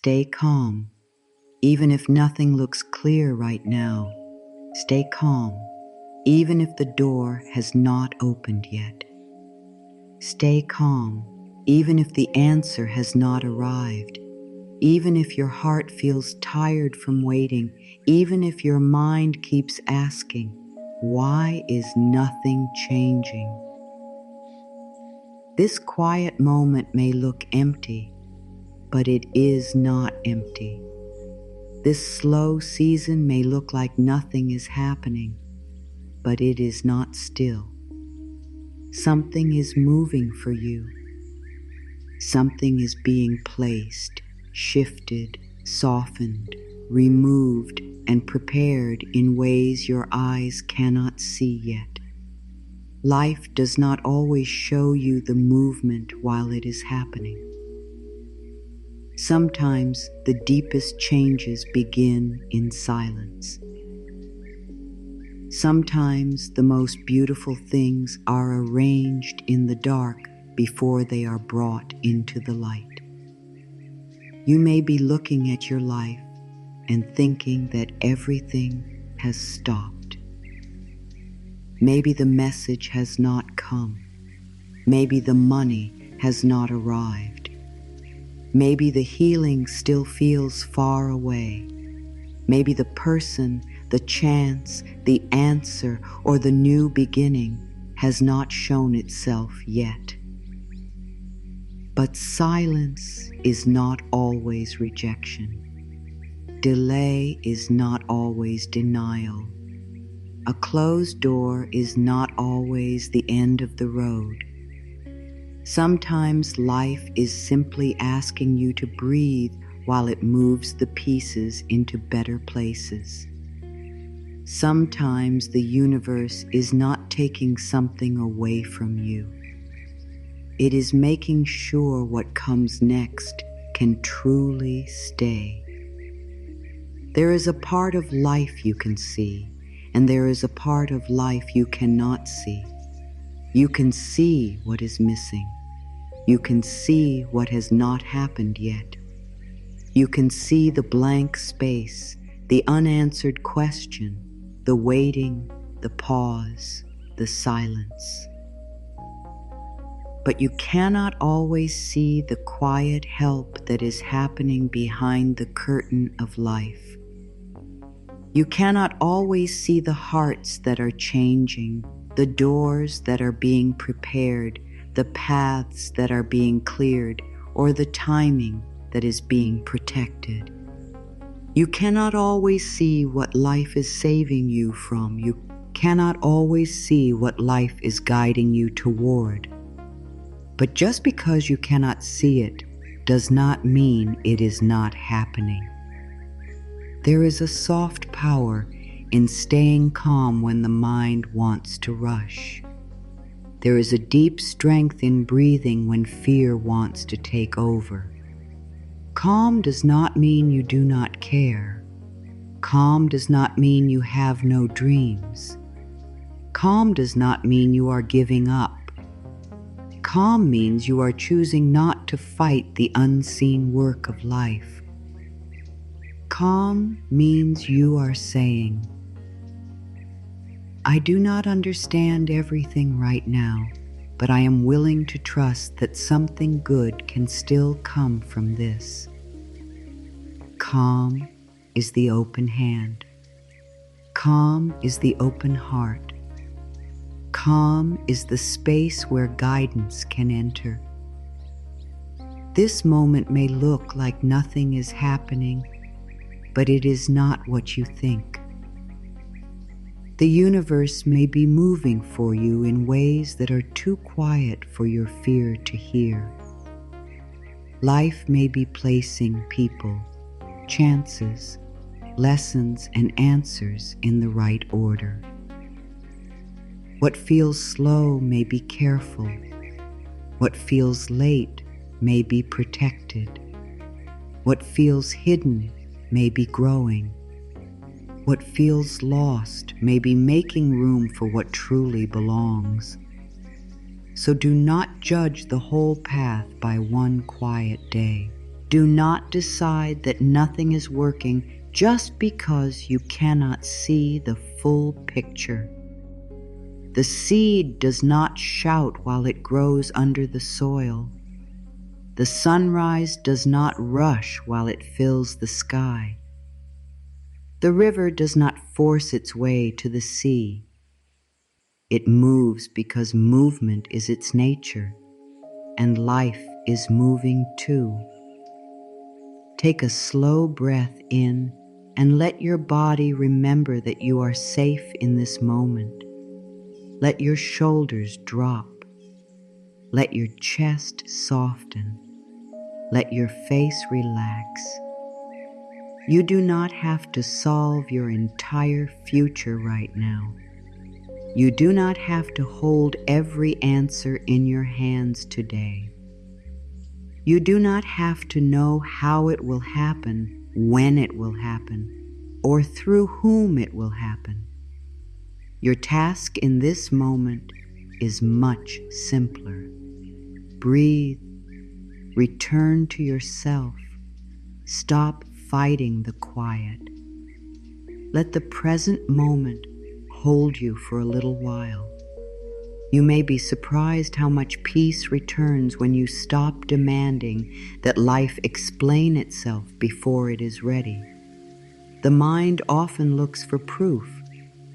Stay calm, even if nothing looks clear right now. Stay calm, even if the door has not opened yet. Stay calm, even if the answer has not arrived. Even if your heart feels tired from waiting, even if your mind keeps asking, why is nothing changing? This quiet moment may look empty, but it is not empty. This slow season may look like nothing is happening, but it is not still. Something is moving for you. Something is being placed, shifted, softened, removed, and prepared in ways your eyes cannot see yet. Life does not always show you the movement while it is happening. Sometimes the deepest changes begin in silence. Sometimes the most beautiful things are arranged in the dark before they are brought into the light. You may be looking at your life and thinking that everything has stopped. Maybe the message has not come. Maybe the money has not arrived. Maybe the healing still feels far away. Maybe the person, the chance, the answer, or the new beginning has not shown itself yet. But silence is not always rejection. Delay is not always denial. A closed door is not always the end of the road. Sometimes life is simply asking you to breathe while it moves the pieces into better places. Sometimes the universe is not taking something away from you. It is making sure what comes next can truly stay. There is a part of life you can see, and there is a part of life you cannot see. You can see what is missing. You can see what has not happened yet. You can see the blank space, the unanswered question, the waiting, the pause, the silence. But you cannot always see the quiet help that is happening behind the curtain of life. You cannot always see the hearts that are changing, the doors that are being prepared, the paths that are being cleared, or the timing that is being protected. You cannot always see what life is saving you from. You cannot always see what life is guiding you toward. But just because you cannot see it does not mean it is not happening. There is a soft power in staying calm when the mind wants to rush. There is a deep strength in breathing when fear wants to take over. Calm does not mean you do not care. Calm does not mean you have no dreams. Calm does not mean you are giving up. Calm means you are choosing not to fight the unseen work of life. Calm means you are saying, I do not understand everything right now, but I am willing to trust that something good can still come from this. Calm is the open hand. Calm is the open heart. Calm is the space where guidance can enter. This moment may look like nothing is happening, but it is not what you think. The universe may be moving for you in ways that are too quiet for your fear to hear. Life may be placing people, chances, lessons, and answers in the right order. What feels slow may be careful. What feels late may be protected. What feels hidden may be growing. What feels lost may be making room for what truly belongs. So do not judge the whole path by one quiet day. Do not decide that nothing is working just because you cannot see the full picture. The seed does not shout while it grows under the soil. The sunrise does not rush while it fills the sky. The river does not force its way to the sea. It moves because movement is its nature, and life is moving too. Take a slow breath in and let your body remember that you are safe in this moment. Let your shoulders drop. Let your chest soften. Let your face relax. You do not have to solve your entire future right now. You do not have to hold every answer in your hands today. You do not have to know how it will happen, when it will happen, or through whom it will happen. Your task in this moment is much simpler. Breathe. Return to yourself. Stop fighting the quiet. Let the present moment hold you for a little while. You may be surprised how much peace returns when you stop demanding that life explain itself before it is ready. The mind often looks for proof.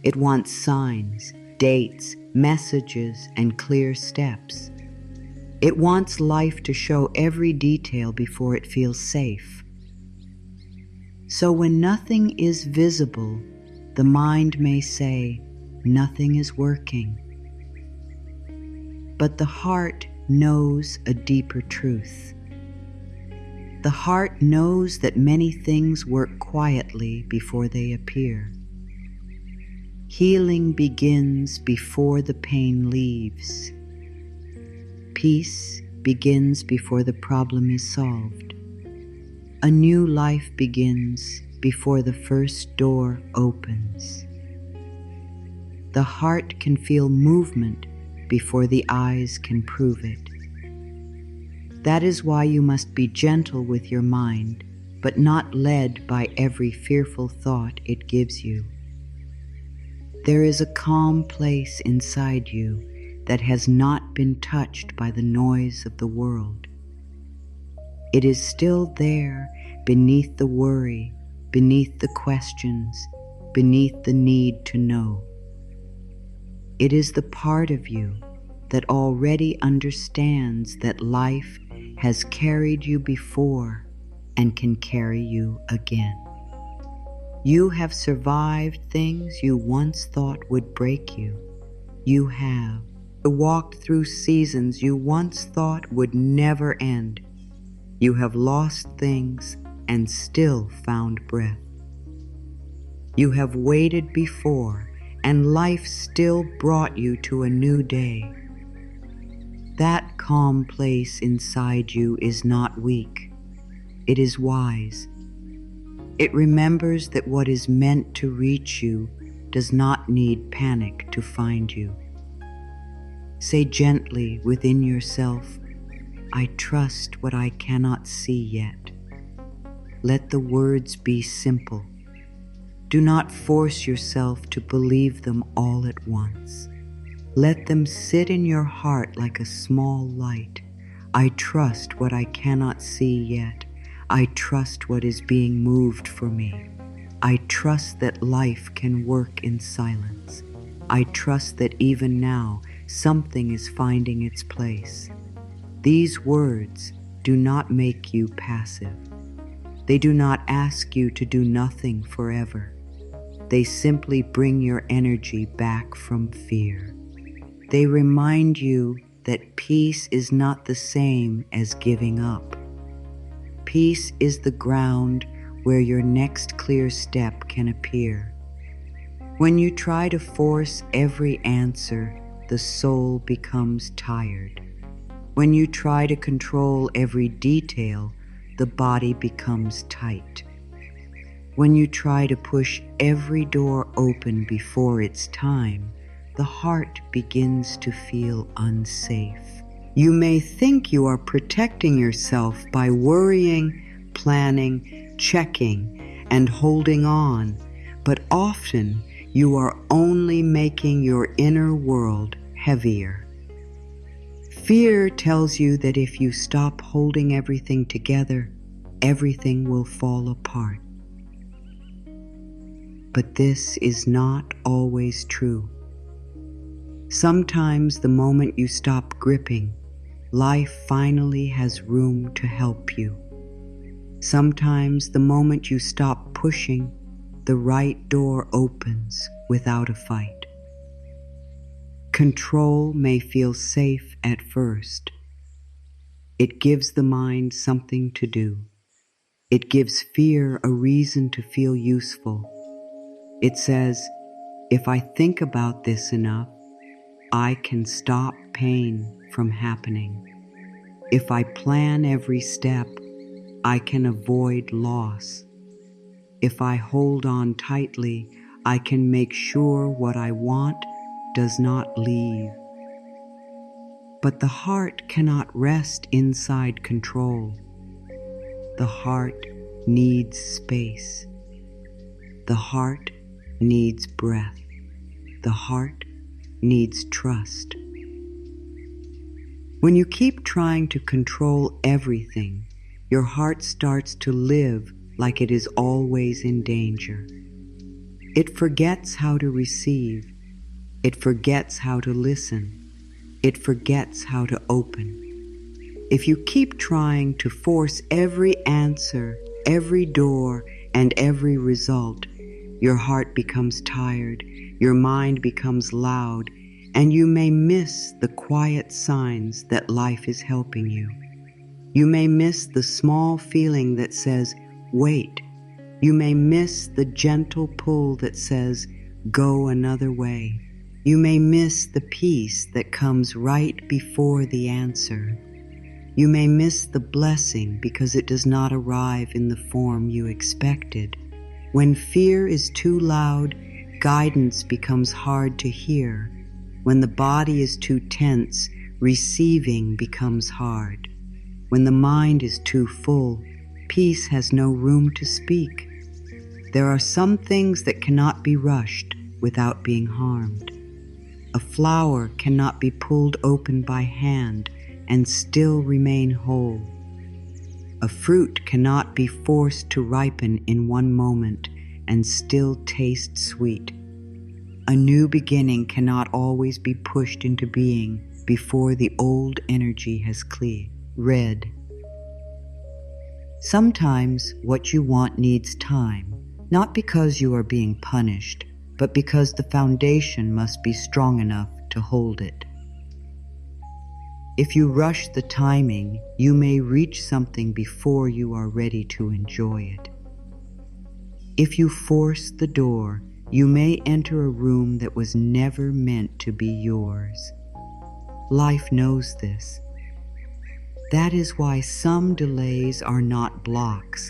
It wants signs, dates, messages, and clear steps. It wants life to show every detail before it feels safe. So when nothing is visible, the mind may say, nothing is working. But the heart knows a deeper truth. The heart knows that many things work quietly before they appear. Healing begins before the pain leaves. Peace begins before the problem is solved. A new life begins before the first door opens. The heart can feel movement before the eyes can prove it. That is why you must be gentle with your mind, but not led by every fearful thought it gives you. There is a calm place inside you that has not been touched by the noise of the world. It is still there beneath the worry, beneath the questions, beneath the need to know. It is the part of you that already understands that life has carried you before and can carry you again. You have survived things you once thought would break you. You have walked through seasons you once thought would never end. You have lost things and still found breath. You have waited before, and life still brought you to a new day. That calm place inside you is not weak. It is wise. It remembers that what is meant to reach you does not need panic to find you. Say gently within yourself, I trust what I cannot see yet. Let the words be simple. Do not force yourself to believe them all at once. Let them sit in your heart like a small light. I trust what I cannot see yet. I trust what is being moved for me. I trust that life can work in silence. I trust that even now something is finding its place. These words do not make you passive. They do not ask you to do nothing forever. They simply bring your energy back from fear. They remind you that peace is not the same as giving up. Peace is the ground where your next clear step can appear. When you try to force every answer, the soul becomes tired. When you try to control every detail, the body becomes tight. When you try to push every door open before it's time, the heart begins to feel unsafe. You may think you are protecting yourself by worrying, planning, checking, and holding on, but often you are only making your inner world heavier. Fear tells you that if you stop holding everything together, everything will fall apart. But this is not always true. Sometimes the moment you stop gripping, life finally has room to help you. Sometimes the moment you stop pushing, the right door opens without a fight. Control may feel safe at first. It gives the mind something to do. It gives fear a reason to feel useful. It says, if I think about this enough, I can stop pain from happening. If I plan every step, I can avoid loss. If I hold on tightly, I can make sure what I want does not leave. But the heart cannot rest inside control. The heart needs space. The heart needs breath. The heart needs trust. When you keep trying to control everything, your heart starts to live like it is always in danger. It forgets how to receive. It forgets how to listen. It forgets how to open. If you keep trying to force every answer, every door, and every result, your heart becomes tired, your mind becomes loud, and you may miss the quiet signs that life is helping you. You may miss the small feeling that says, wait. You may miss the gentle pull that says, go another way. You may miss the peace that comes right before the answer. You may miss the blessing because it does not arrive in the form you expected. When fear is too loud, guidance becomes hard to hear. When the body is too tense, receiving becomes hard. When the mind is too full, peace has no room to speak. There are some things that cannot be rushed without being harmed. A flower cannot be pulled open by hand and still remain whole. A fruit cannot be forced to ripen in one moment and still taste sweet. A new beginning cannot always be pushed into being before the old energy has red. Sometimes what you want needs time, not because you are being punished, but because the foundation must be strong enough to hold it. If you rush the timing, you may reach something before you are ready to enjoy it. If you force the door, you may enter a room that was never meant to be yours. Life knows this. That is why some delays are not blocks.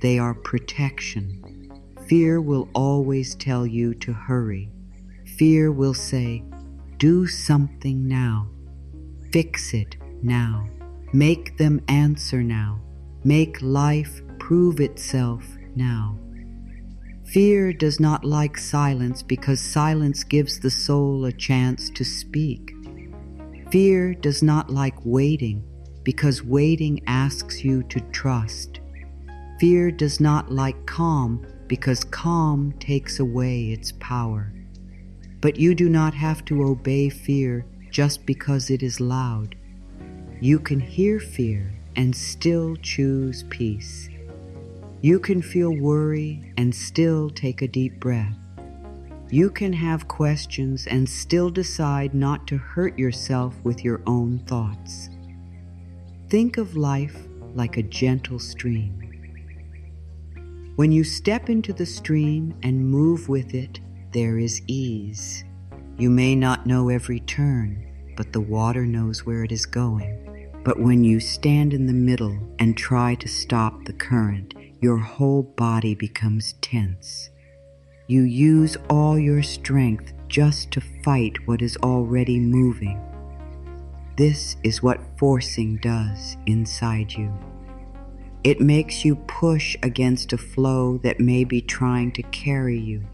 They are protection. Fear will always tell you to hurry. Fear will say, do something now. Fix it now. Make them answer now. Make life prove itself now. Fear does not like silence because silence gives the soul a chance to speak. Fear does not like waiting because waiting asks you to trust. Fear does not like calm because calm takes away its power. But you do not have to obey fear just because it is loud. You can hear fear and still choose peace. You can feel worry and still take a deep breath. You can have questions and still decide not to hurt yourself with your own thoughts. Think of life like a gentle stream. When you step into the stream and move with it, there is ease. You may not know every turn, but the water knows where it is going. But when you stand in the middle and try to stop the current, your whole body becomes tense. You use all your strength just to fight what is already moving. This is what forcing does inside you. It makes you push against a flow that may be trying to carry you.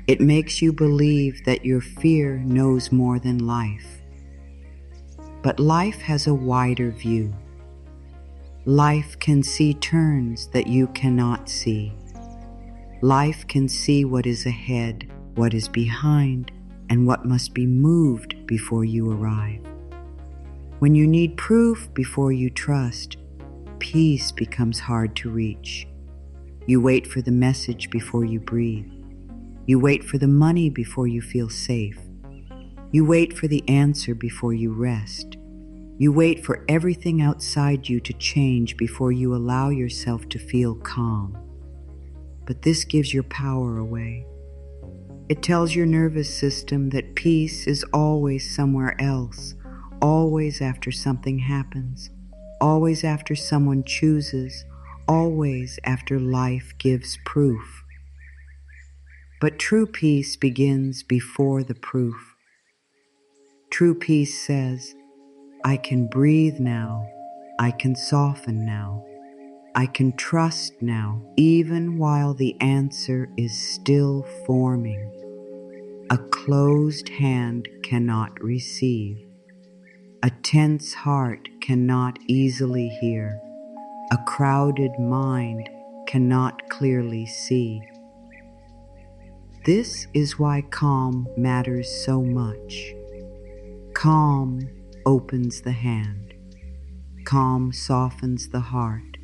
It makes you believe that your fear knows more than life. But life has a wider view. Life can see turns that you cannot see. Life can see what is ahead, what is behind, and what must be moved before you arrive. When you need proof before you trust, peace becomes hard to reach. You wait for the message before you breathe. You wait for the money before you feel safe. You wait for the answer before you rest. You wait for everything outside you to change before you allow yourself to feel calm. But this gives your power away. It tells your nervous system that peace is always somewhere else, always after something happens, always after someone chooses, always after life gives proof. But true peace begins before the proof. True peace says, I can breathe now, I can soften now, I can trust now, even while the answer is still forming. A closed hand cannot receive. A tense heart cannot easily hear. A crowded mind cannot clearly see. This is why calm matters so much. Calm opens the hand. Calm softens the heart.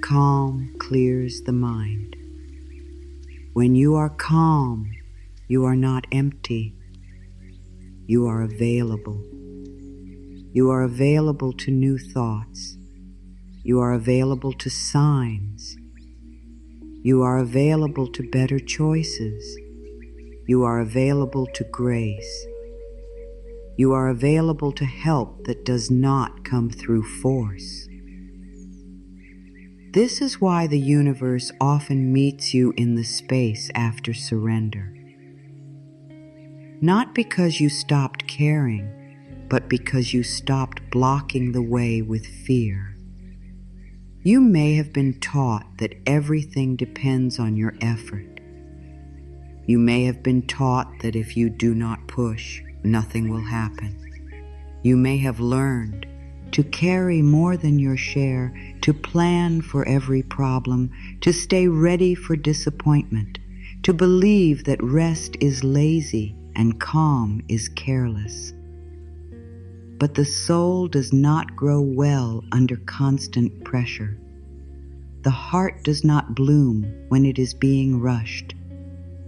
Calm clears the mind. When you are calm, you are not empty. You are available. You are available to new thoughts. You are available to signs. You are available to better choices. You are available to grace. You are available to help that does not come through force. This is why the universe often meets you in the space after surrender. Not because you stopped caring, but because you stopped blocking the way with fear. You may have been taught that everything depends on your effort. You may have been taught that if you do not push, nothing will happen. You may have learned to carry more than your share, to plan for every problem, to stay ready for disappointment, to believe that rest is lazy and calm is careless. But the soul does not grow well under constant pressure. The heart does not bloom when it is being rushed.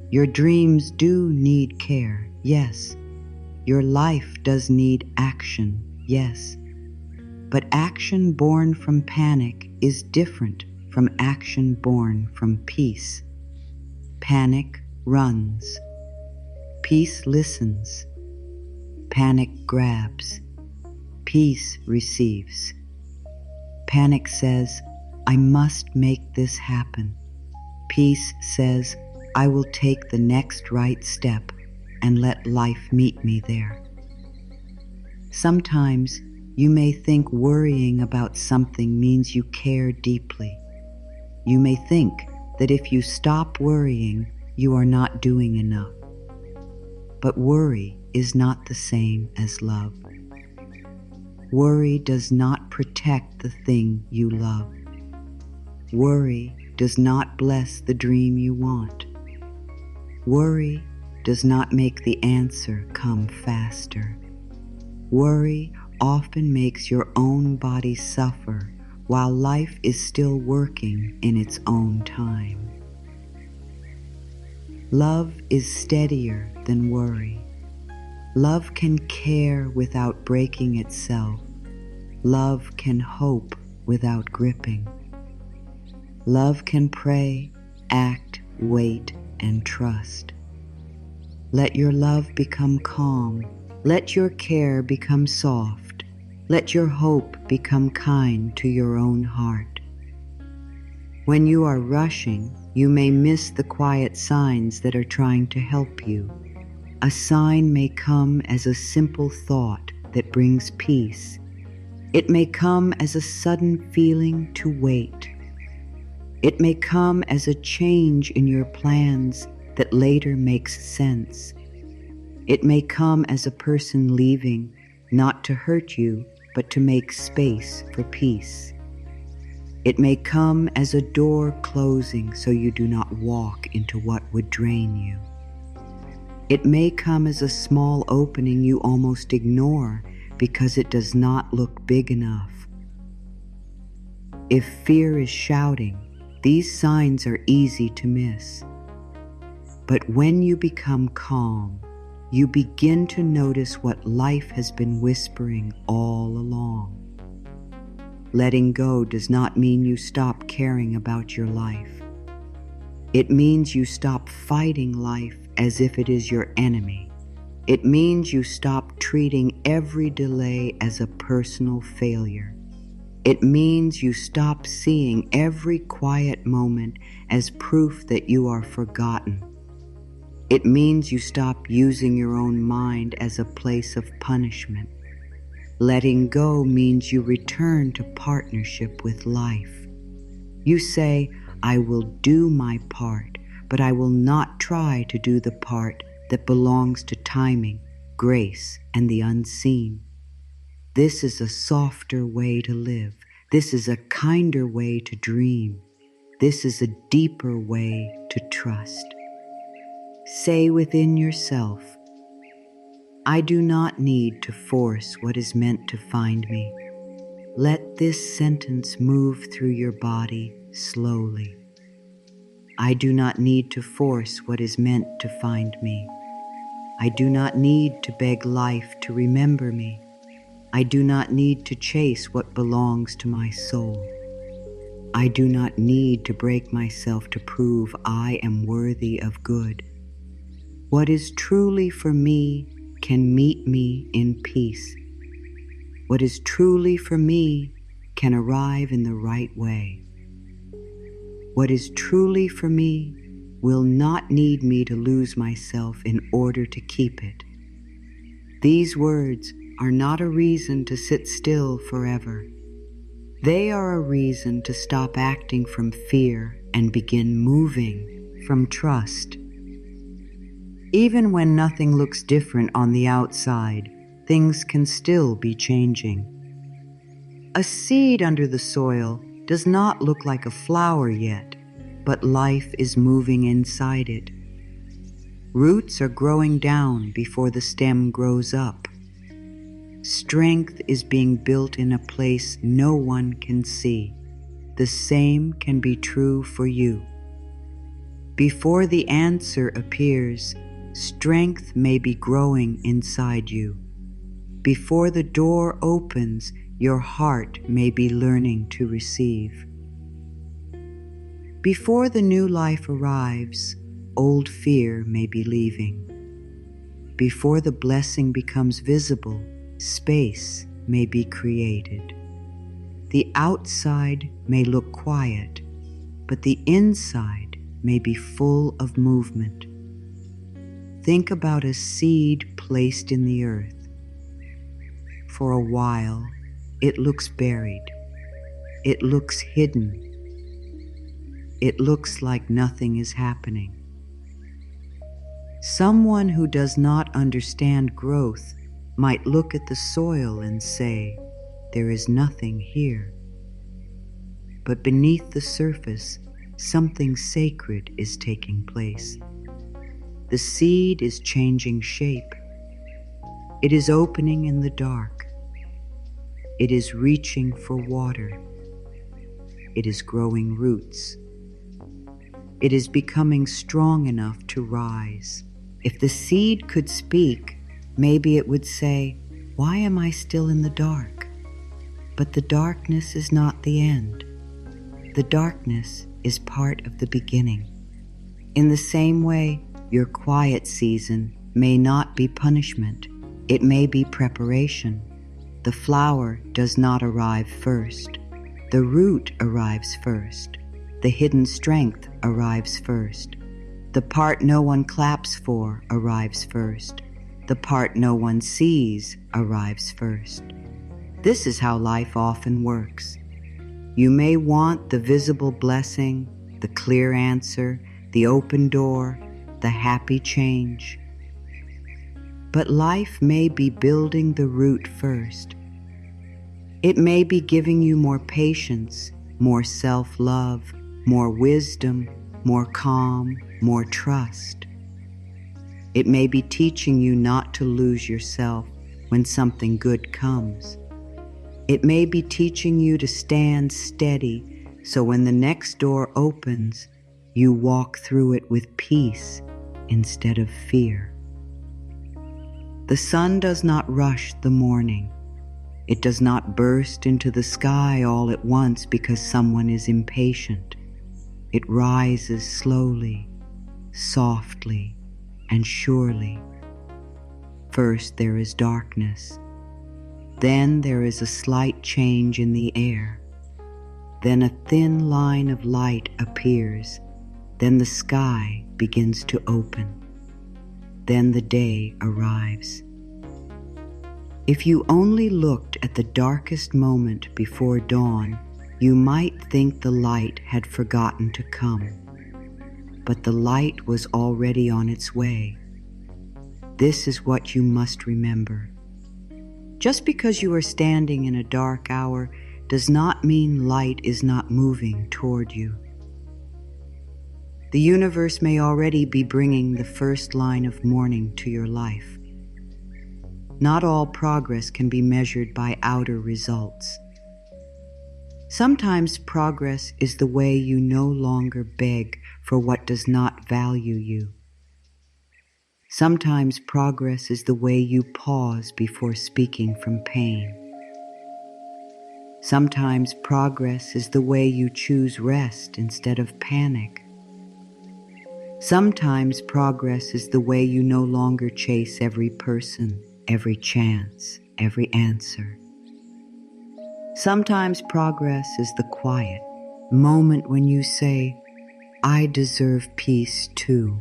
Your dreams do need care, yes. Your life does need action, yes. But action born from panic is different from action born from peace. Panic runs. Peace listens. Panic grabs. Peace receives. Panic says, I must make this happen. Peace says, I will take the next right step and let life meet me there. Sometimes you may think worrying about something means you care deeply. You may think that if you stop worrying, you are not doing enough. But worry is not the same as love. Worry does not protect the thing you love. Worry does not bless the dream you want. Worry does not make the answer come faster. Worry often makes your own body suffer while life is still working in its own time. Love is steadier than worry. Love can care without breaking itself. Love can hope without gripping. Love can pray, act, wait, and trust. Let your love become calm. Let your care become soft. Let your hope become kind to your own heart. When you are rushing, you may miss the quiet signs that are trying to help you. A sign may come as a simple thought that brings peace. It may come as a sudden feeling to wait. It may come as a change in your plans that later makes sense. It may come as a person leaving, not to hurt you, but to make space for peace. It may come as a door closing so you do not walk into what would drain you. It may come as a small opening you almost ignore because it does not look big enough. If fear is shouting, these signs are easy to miss. But when you become calm, you begin to notice what life has been whispering all along. Letting go does not mean you stop caring about your life. It means you stop fighting life as if it is your enemy. It means you stop treating every delay as a personal failure. It means you stop seeing every quiet moment as proof that you are forgotten. It means you stop using your own mind as a place of punishment. Letting go means you return to partnership with life. You say, I will do my part, but I will not try to do the part that belongs to timing, grace, and the unseen. This is a softer way to live. This is a kinder way to dream. This is a deeper way to trust. Say within yourself, I do not need to force what is meant to find me. Let this sentence move through your body slowly. I do not need to force what is meant to find me. I do not need to beg life to remember me. I do not need to chase what belongs to my soul. I do not need to break myself to prove I am worthy of good. What is truly for me can meet me in peace. What is truly for me can arrive in the right way. What is truly for me will not need me to lose myself in order to keep it. These words are not a reason to sit still forever. They are a reason to stop acting from fear and begin moving from trust. Even when nothing looks different on the outside, things can still be changing. A seed under the soil does not look like a flower yet, but life is moving inside it. Roots are growing down before the stem grows up. Strength is being built in a place no one can see. The same can be true for you. Before the answer appears, strength may be growing inside you. Before the door opens, your heart may be learning to receive. Before the new life arrives, old fear may be leaving. Before the blessing becomes visible, space may be created. The outside may look quiet, but the inside may be full of movement. Think about a seed placed in the earth. For a while, it looks buried. It looks hidden. It looks like nothing is happening. Someone who does not understand growth might look at the soil and say, there is nothing here. But beneath the surface, something sacred is taking place. The seed is changing shape. It is opening in the dark. It is reaching for water. It is growing roots. It is becoming strong enough to rise. If the seed could speak, maybe it would say, why am I still in the dark? But the darkness is not the end. The darkness is part of the beginning. In the same way, your quiet season may not be punishment. It may be preparation. The flower does not arrive first. The root arrives first. The hidden strength arrives first. The part no one claps for arrives first. The part no one sees arrives first. This is how life often works. You may want the visible blessing, the clear answer, the open door, the happy change. But life may be building the root first. It may be giving you more patience, more self-love, more wisdom, more calm, more trust. It may be teaching you not to lose yourself when something good comes. It may be teaching you to stand steady so when the next door opens, you walk through it with peace instead of fear. The sun does not rush the morning. It does not burst into the sky all at once because someone is impatient. It rises slowly, softly, and surely. First there is darkness. Then there is a slight change in the air. Then a thin line of light appears. Then the sky begins to open. Then the day arrives. If you only looked at the darkest moment before dawn, you might think the light had forgotten to come. But the light was already on its way. This is what you must remember. Just because you are standing in a dark hour does not mean light is not moving toward you. The universe may already be bringing the first line of morning to your life. Not all progress can be measured by outer results. Sometimes progress is the way you no longer beg for what does not value you. Sometimes progress is the way you pause before speaking from pain. Sometimes progress is the way you choose rest instead of panic. Sometimes progress is the way you no longer chase every person, every chance, every answer. Sometimes progress is the quiet moment when you say, I deserve peace too.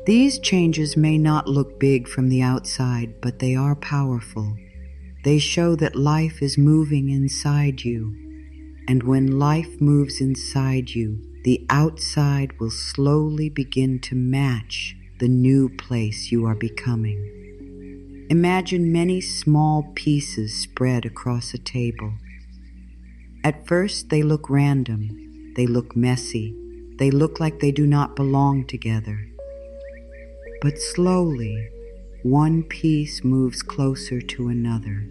These changes may not look big from the outside, but they are powerful. They show that life is moving inside you. And when life moves inside you, the outside will slowly begin to match the new place you are becoming. Imagine many small pieces spread across a table. At first, they look random. They look messy. They look like they do not belong together. But slowly, one piece moves closer to another.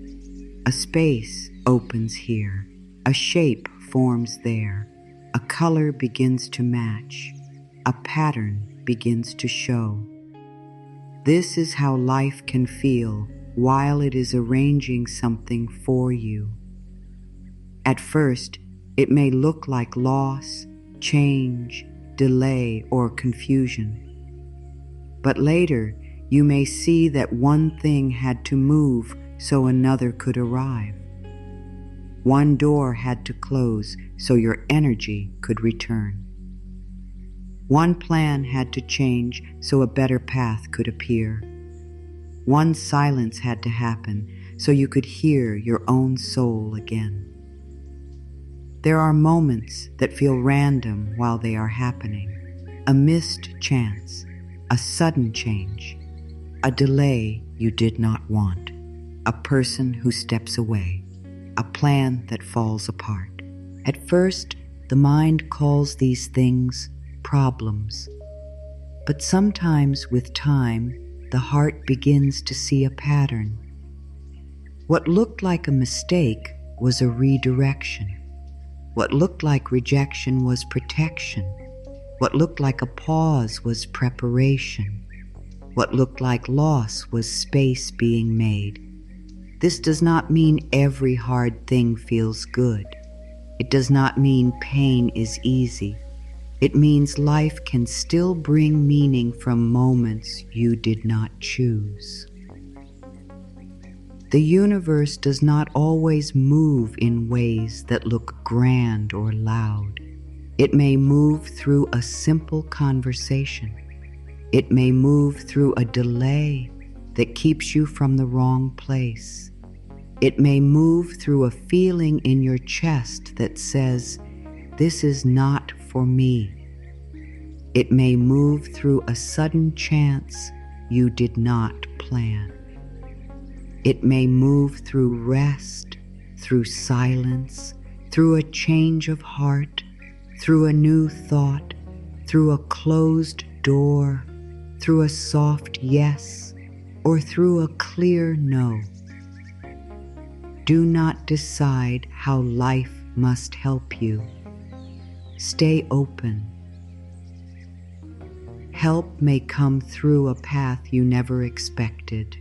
A space opens here. A shape forms there. A color begins to match. A pattern begins to show. This is how life can feel while it is arranging something for you. At first, it may look like loss, change, delay, or confusion. But later, you may see that one thing had to move so another could arrive. One door had to close so your energy could return. One plan had to change so a better path could appear. One silence had to happen so you could hear your own soul again. There are moments that feel random while they are happening. A missed chance, a sudden change, a delay you did not want, a person who steps away, a plan that falls apart. At first, the mind calls these things problems. But sometimes with time, the heart begins to see a pattern. What looked like a mistake was a redirection. What looked like rejection was protection. What looked like a pause was preparation. What looked like loss was space being made. This does not mean every hard thing feels good. It does not mean pain is easy. It means life can still bring meaning from moments you did not choose. The universe does not always move in ways that look grand or loud. It may move through a simple conversation. It may move through a delay that keeps you from the wrong place. It may move through a feeling in your chest that says, "This is not for me." It may move through a sudden chance you did not plan. It may move through rest, through silence, through a change of heart, through a new thought, through a closed door, through a soft yes, or through a clear no. Do not decide how life must help you. Stay open. Help may come through a path you never expected.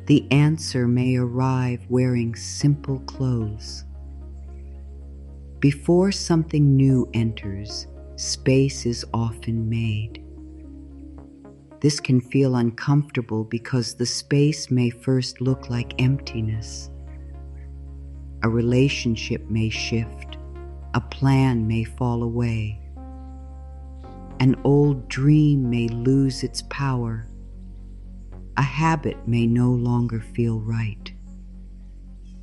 The answer may arrive wearing simple clothes. Before something new enters, space is often made. This can feel uncomfortable because the space may first look like emptiness. A relationship may shift. A plan may fall away. An old dream may lose its power. A habit may no longer feel right.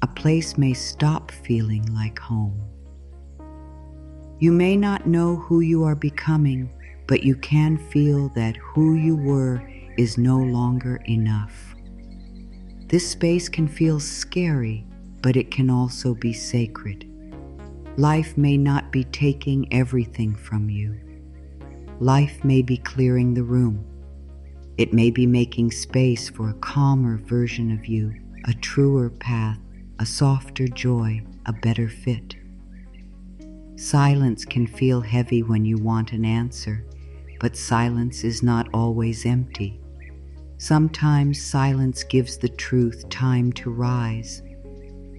A place may stop feeling like home. You may not know who you are becoming, but you can feel that who you were is no longer enough. This space can feel scary, but it can also be sacred. Life may not be taking everything from you. Life may be clearing the room. It may be making space for a calmer version of you, a truer path, a softer joy, a better fit. Silence can feel heavy when you want an answer, but silence is not always empty. Sometimes silence gives the truth time to rise.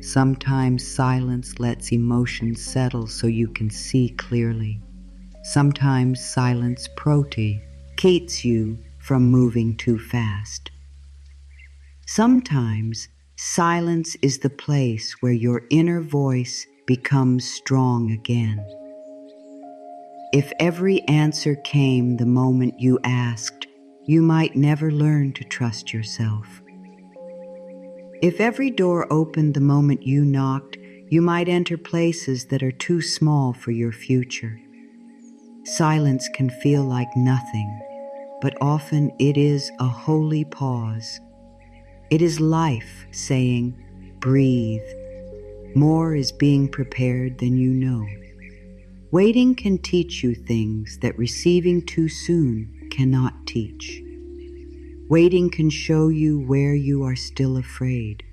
Sometimes silence lets emotions settle so you can see clearly. Sometimes silence protects you from moving too fast. Sometimes silence is the place where your inner voice becomes strong again. If every answer came the moment you asked, you might never learn to trust yourself. If every door opened the moment you knocked, you might enter places that are too small for your future. Silence can feel like nothing, but often it is a holy pause. It is life saying, "Breathe." More is being prepared than you know. Waiting can teach you things that receiving too soon cannot teach. Waiting can show you where you are still afraid.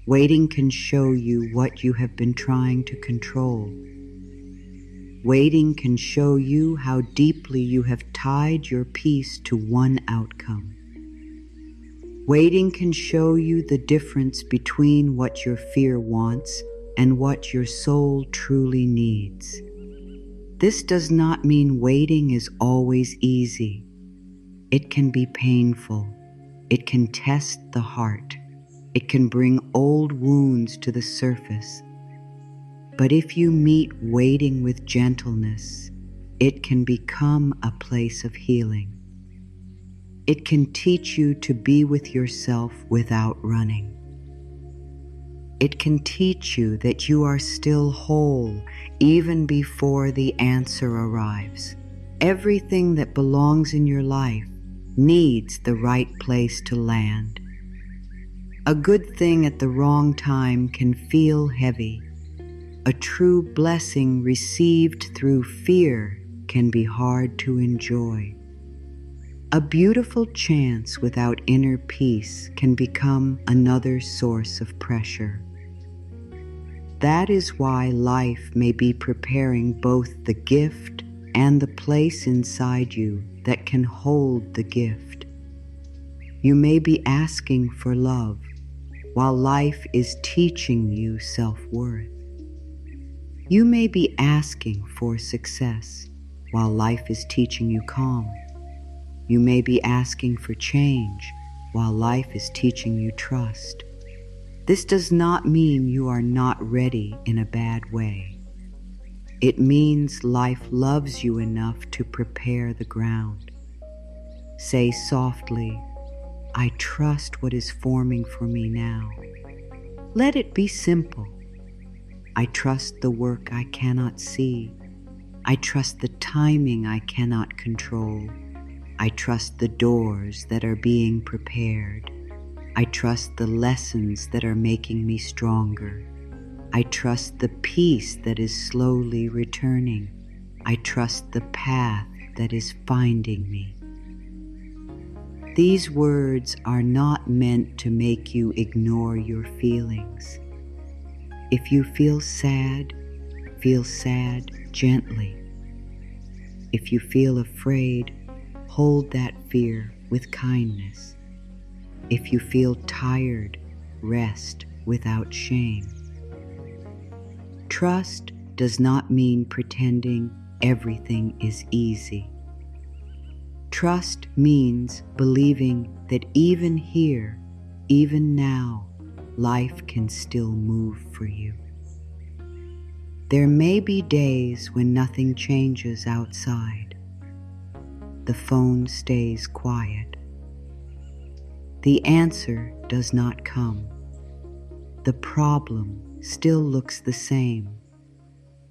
Waiting can show you what you have been trying to control. Waiting can show you how deeply you have tied your peace to one outcome. Waiting can show you the difference between what your fear wants and what your soul truly needs. This does not mean waiting is always easy. It can be painful. It can test the heart. It can bring old wounds to the surface. But if you meet waiting with gentleness, it can become a place of healing. It can teach you to be with yourself without running. It can teach you that you are still whole even before the answer arrives. Everything that belongs in your life needs the right place to land. A good thing at the wrong time can feel heavy. A true blessing received through fear can be hard to enjoy. A beautiful chance without inner peace can become another source of pressure. That is why life may be preparing both the gift and the place inside you that can hold the gift. You may be asking for love, while life is teaching you self-worth. You may be asking for success, while life is teaching you calm. You may be asking for change, while life is teaching you trust. This does not mean you are not ready in a bad way. It means life loves you enough to prepare the ground. Say softly, "I trust what is forming for me now." Let it be simple. I trust the work I cannot see. I trust the timing I cannot control. I trust the doors that are being prepared. I trust the lessons that are making me stronger. I trust the peace that is slowly returning. I trust the path that is finding me. These words are not meant to make you ignore your feelings. If you feel sad gently. If you feel afraid, hold that fear with kindness. If you feel tired, rest without shame. Trust does not mean pretending everything is easy. Trust means believing that even here, even now, life can still move for you. There may be days when nothing changes outside. The phone stays quiet. The answer does not come. The problem still looks the same.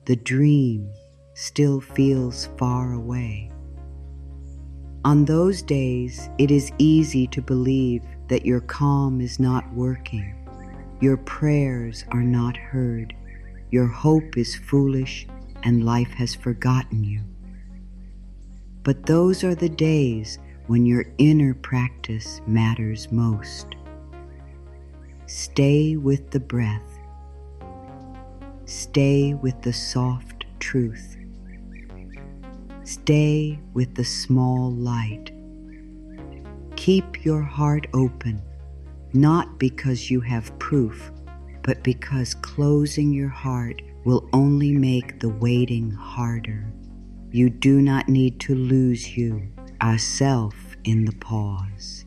The dream still feels far away. On those days, it is easy to believe that your calm is not working. Your prayers are not heard. Your hope is foolish and life has forgotten you. But those are the days when your inner practice matters most. Stay with the breath. Stay with the soft truth. Stay with the small light. Keep your heart open, not because you have proof, but because closing your heart will only make the waiting harder. You do not need to lose you, ourself, in the pause.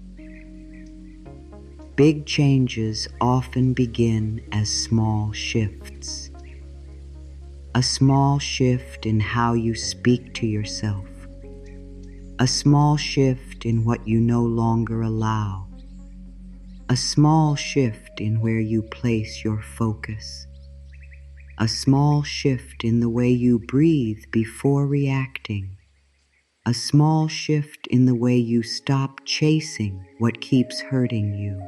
Big changes often begin as small shifts. A small shift in how you speak to yourself. A small shift in what you no longer allow. A small shift in where you place your focus. A small shift in the way you breathe before reacting. A small shift in the way you stop chasing what keeps hurting you.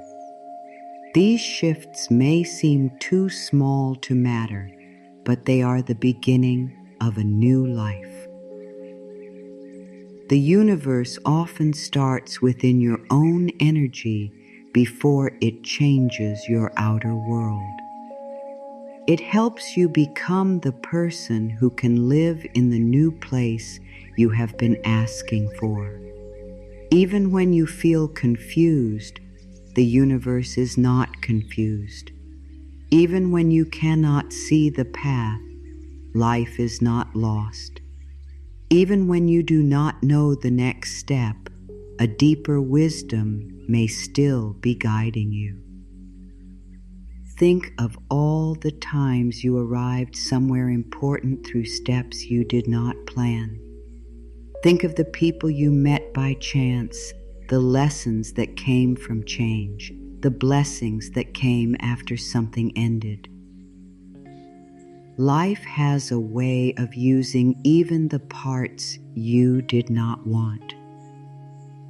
These shifts may seem too small to matter, but they are the beginning of a new life. The universe often starts within your own energy before it changes your outer world. It helps you become the person who can live in the new place you have been asking for. Even when you feel confused, the universe is not confused. Even when you cannot see the path, life is not lost. Even when you do not know the next step, a deeper wisdom may still be guiding you. Think of all the times you arrived somewhere important through steps you did not plan. Think of the people you met by chance, the lessons that came from change, the blessings that came after something ended. Life has a way of using even the parts you did not want.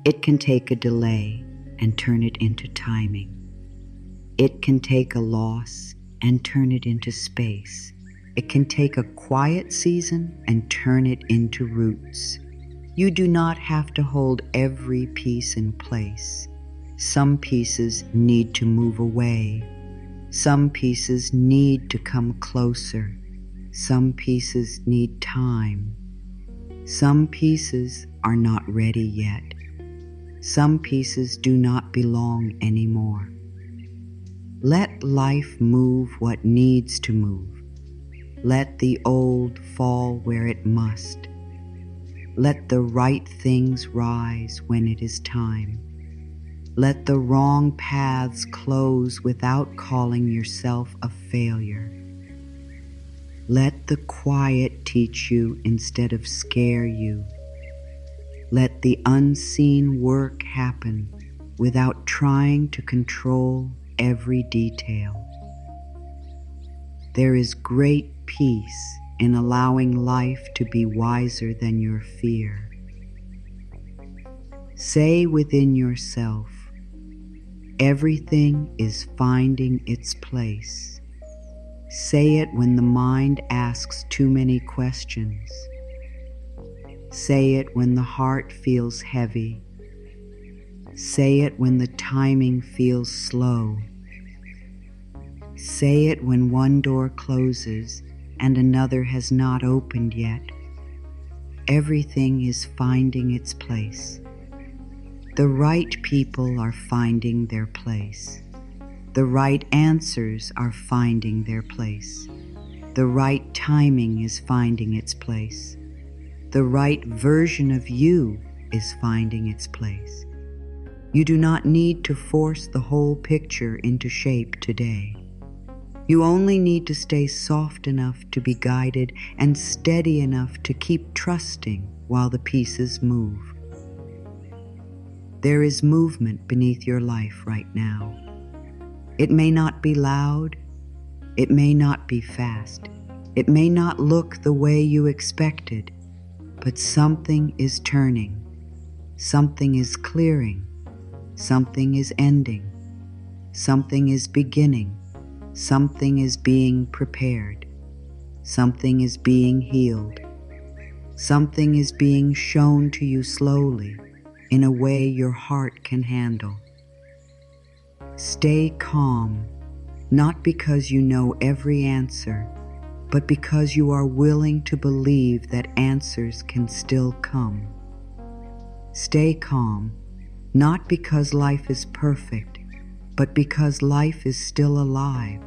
It can take a delay and turn it into timing. It can take a loss and turn it into space. It can take a quiet season and turn it into roots. You do not have to hold every piece in place. Some pieces need to move away. Some pieces need to come closer. Some pieces need time. Some pieces are not ready yet. Some pieces do not belong anymore. Let life move what needs to move. Let the old fall where it must. Let the right things rise when it is time. Let the wrong paths close without calling yourself a failure. Let the quiet teach you instead of scare you. Let the unseen work happen without trying to control every detail. There is great peace in allowing life to be wiser than your fear. Say within yourself, everything is finding its place. Say it when the mind asks too many questions. Say it when the heart feels heavy. Say it when the timing feels slow. Say it when one door closes and another has not opened yet. Everything is finding its place. The right people are finding their place. The right answers are finding their place. The right timing is finding its place. The right version of you is finding its place. You do not need to force the whole picture into shape today. You only need to stay soft enough to be guided and steady enough to keep trusting while the pieces move. There is movement beneath your life right now. It may not be loud. It may not be fast. It may not look the way you expected, but something is turning. Something is clearing. Something is ending. Something is beginning. Something is being prepared. Something is being healed. Something is being shown to you slowly in a way your heart can handle. Stay calm, not because you know every answer, but because you are willing to believe that answers can still come. Stay calm, not because life is perfect, but because life is still alive,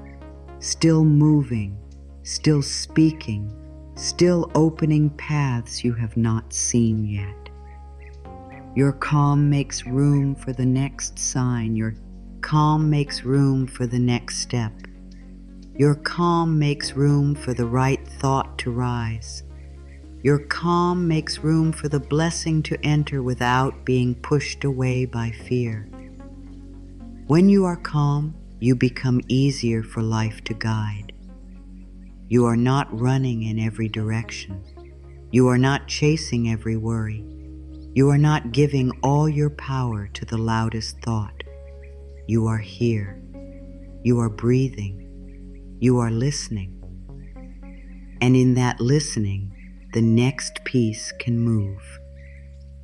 still moving, still speaking, still opening paths you have not seen yet. Your calm makes room for the next sign. Your calm makes room for the next step. Your calm makes room for the right thought to rise. Your calm makes room for the blessing to enter without being pushed away by fear. When you are calm, you become easier for life to guide. You are not running in every direction. You are not chasing every worry. You are not giving all your power to the loudest thought. You are here. You are breathing. You are listening. And in that listening, the next piece can move.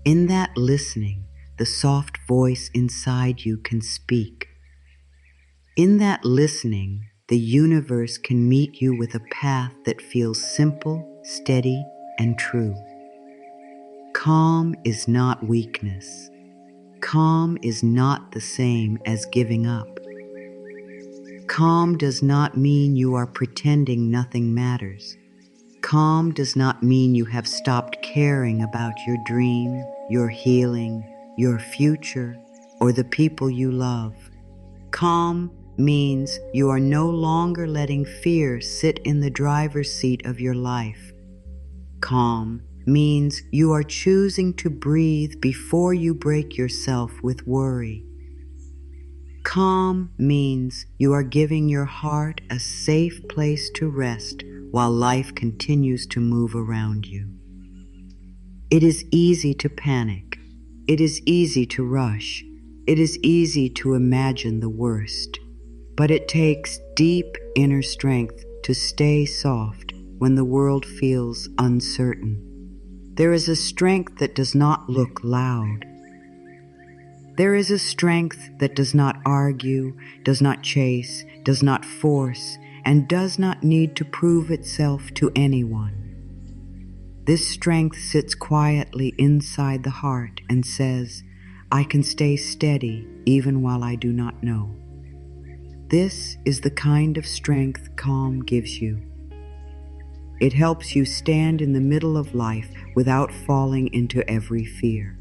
In that listening, the soft voice inside you can speak. In that listening, the universe can meet you with a path that feels simple, steady, and true. Calm is not weakness. Calm is not the same as giving up. Calm does not mean you are pretending nothing matters. Calm does not mean you have stopped caring about your dream, your healing, your future, or the people you love. Calm means you are no longer letting fear sit in the driver's seat of your life. Calm means you are choosing to breathe before you break yourself with worry. Calm means you are giving your heart a safe place to rest while life continues to move around you. It is easy to panic. It is easy to rush. It is easy to imagine the worst. But it takes deep inner strength to stay soft when the world feels uncertain. There is a strength that does not look loud. There is a strength that does not argue, does not chase, does not force, and does not need to prove itself to anyone. This strength sits quietly inside the heart and says, I can stay steady even while I do not know. This is the kind of strength calm gives you. It helps you stand in the middle of life without falling into every fear.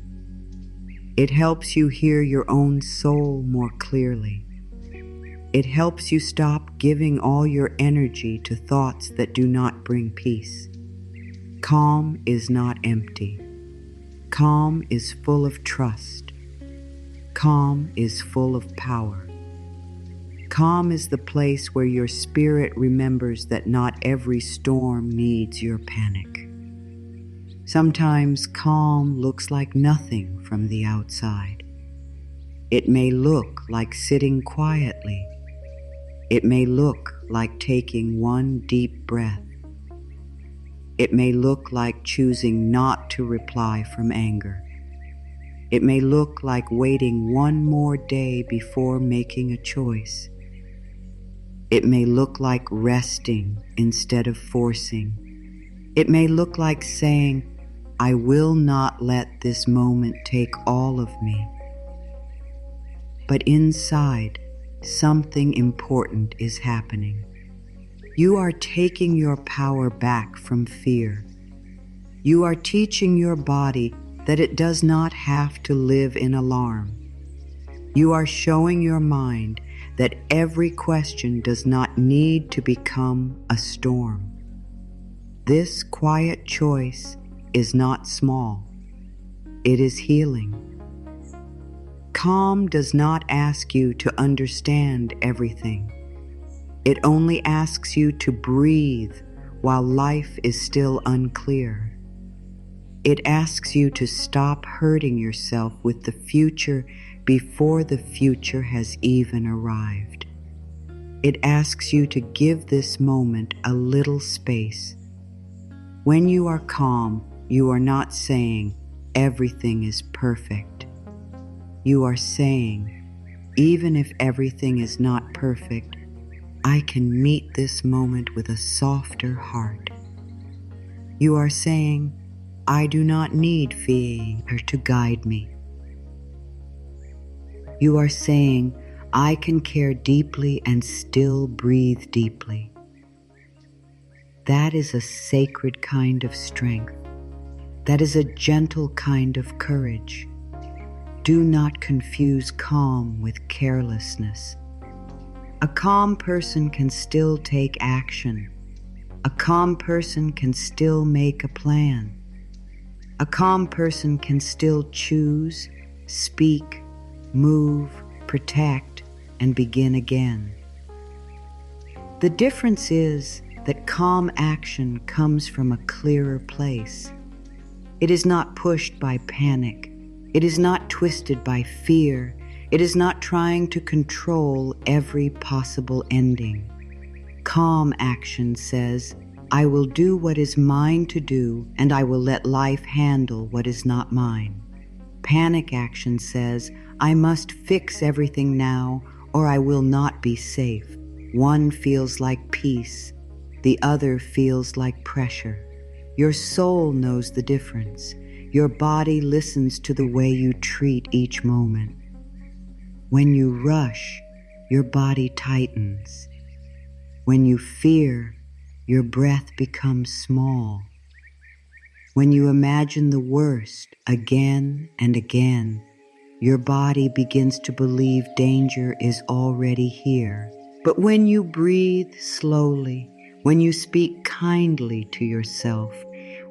It helps you hear your own soul more clearly. It helps you stop giving all your energy to thoughts that do not bring peace. Calm is not empty. Calm is full of trust. Calm is full of power. Calm is the place where your spirit remembers that not every storm needs your panic. Sometimes calm looks like nothing from the outside. It may look like sitting quietly. It may look like taking one deep breath. It may look like choosing not to reply from anger. It may look like waiting one more day before making a choice. It may look like resting instead of forcing. It may look like saying, I will not let this moment take all of me. But inside, something important is happening. You are taking your power back from fear. You are teaching your body that it does not have to live in alarm. You are showing your mind that every question does not need to become a storm. This quiet choice is not small. It is healing. Calm does not ask you to understand everything. It only asks you to breathe while life is still unclear. It asks you to stop hurting yourself with the future before the future has even arrived. It asks you to give this moment a little space. When you are calm, you are not saying everything is perfect. You are saying, even if everything is not perfect, I can meet this moment with a softer heart. You are saying, I do not need fear to guide me. You are saying, I can care deeply and still breathe deeply. That is a sacred kind of strength. That is a gentle kind of courage. Do not confuse calm with carelessness. A calm person can still take action. A calm person can still make a plan. A calm person can still choose, speak, move, protect, and begin again. The difference is that calm action comes from a clearer place. It is not pushed by panic. It is not twisted by fear. It is not trying to control every possible ending. Calm action says, I will do what is mine to do, and I will let life handle what is not mine. Panic action says, I must fix everything now, or I will not be safe. One feels like peace. The other feels like pressure. Your soul knows the difference. Your body listens to the way you treat each moment. When you rush, your body tightens. When you fear, your breath becomes small. When you imagine the worst again and again, your body begins to believe danger is already here. But when you breathe slowly, when you speak kindly to yourself,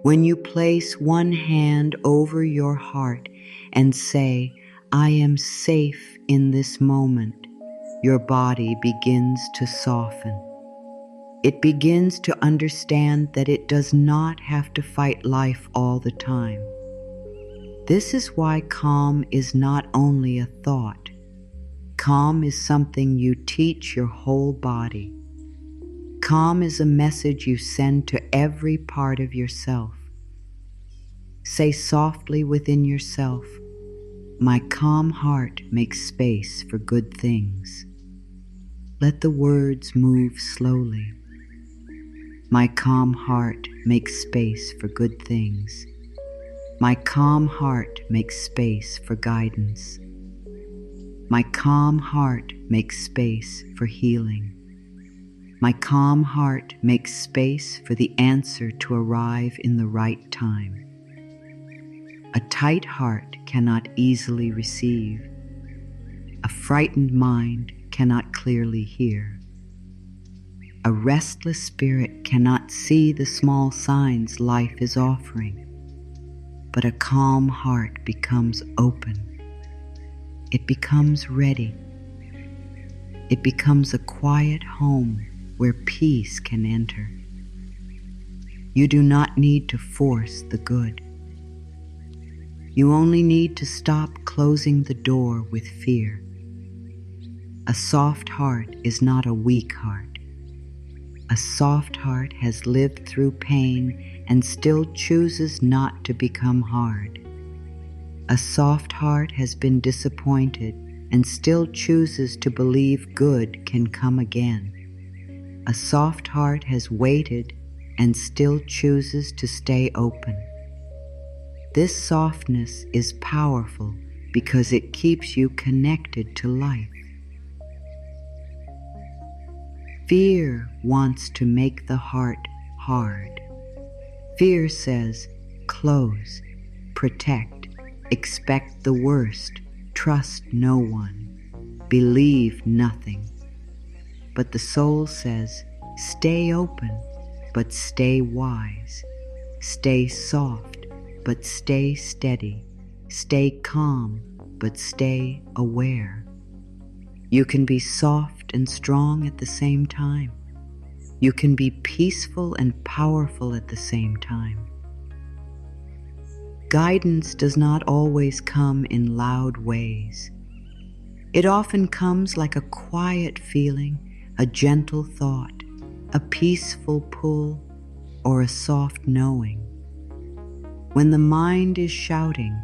when you place one hand over your heart and say, I am safe in this moment, your body begins to soften. It begins to understand that it does not have to fight life all the time. This is why calm is not only a thought. Calm is something you teach your whole body. Calm is a message you send to every part of yourself. Say softly within yourself, my calm heart makes space for good things. Let the words move slowly. My calm heart makes space for good things. My calm heart makes space for guidance. My calm heart makes space for healing. My calm heart makes space for the answer to arrive in the right time. A tight heart cannot easily receive. A frightened mind cannot clearly hear. A restless spirit cannot see the small signs life is offering. But a calm heart becomes open. It becomes ready. It becomes a quiet home where peace can enter. You do not need to force the good. You only need to stop closing the door with fear. A soft heart is not a weak heart. A soft heart has lived through pain and still chooses not to become hard. A soft heart has been disappointed and still chooses to believe good can come again. A soft heart has waited and still chooses to stay open. This softness is powerful because it keeps you connected to life. Fear wants to make the heart hard. Fear says, close, protect, expect the worst, trust no one, believe nothing. But the soul says, stay open, but stay wise. Stay soft, but stay steady. Stay calm, but stay aware. You can be soft and strong at the same time. You can be peaceful and powerful at the same time. Guidance does not always come in loud ways. It often comes like a quiet feeling, a gentle thought, a peaceful pull, or a soft knowing. When the mind is shouting,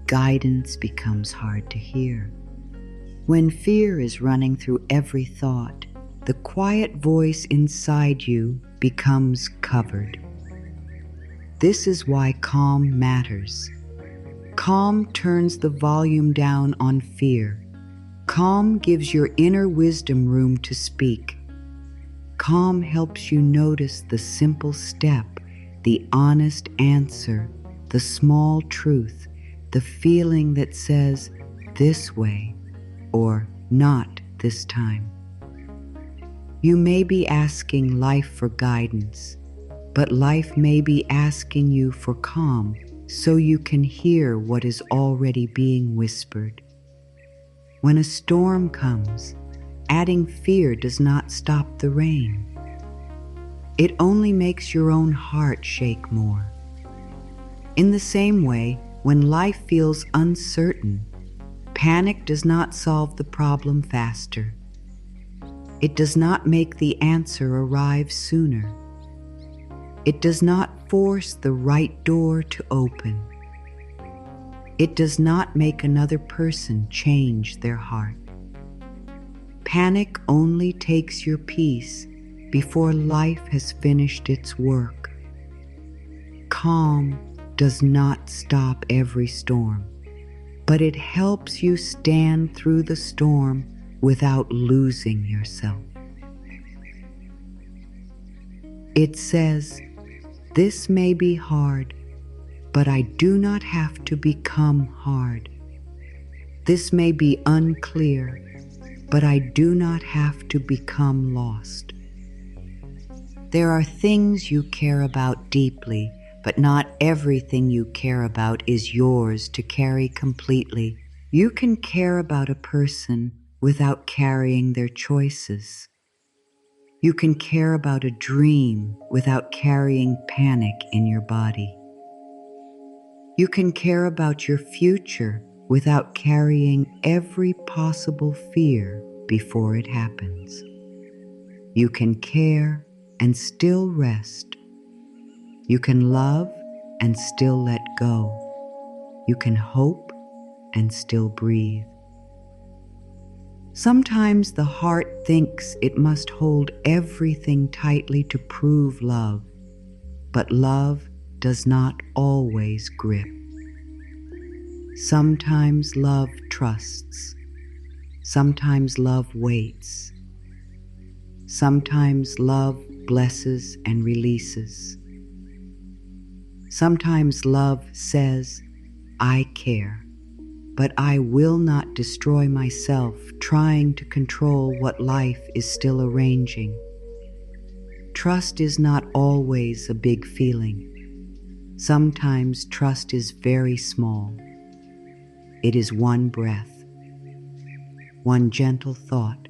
guidance becomes hard to hear. When fear is running through every thought, the quiet voice inside you becomes covered. This is why calm matters. Calm turns the volume down on fear. Calm gives your inner wisdom room to speak. Calm helps you notice the simple step, the honest answer, the small truth, the feeling that says, this way, or not this time. You may be asking life for guidance, but life may be asking you for calm so you can hear what is already being whispered. When a storm comes, adding fear does not stop the rain. It only makes your own heart shake more. In the same way, when life feels uncertain, panic does not solve the problem faster. It does not make the answer arrive sooner. It does not force the right door to open. It does not make another person change their heart. Panic only takes your peace before life has finished its work. Calm does not stop every storm, but it helps you stand through the storm without losing yourself. It says, this may be hard, but I do not have to become hard. This may be unclear, but I do not have to become lost. There are things you care about deeply, but not everything you care about is yours to carry completely. You can care about a person without carrying their choices. You can care about a dream without carrying panic in your body. You can care about your future without carrying every possible fear before it happens. You can care and still rest. You can love and still let go. You can hope and still breathe. Sometimes the heart thinks it must hold everything tightly to prove love, but love does not always grip. Sometimes love trusts. Sometimes love waits. Sometimes love blesses and releases. Sometimes love says, I care, but I will not destroy myself trying to control what life is still arranging. Trust is not always a big feeling. Sometimes trust is very small. It is one breath, one gentle thought,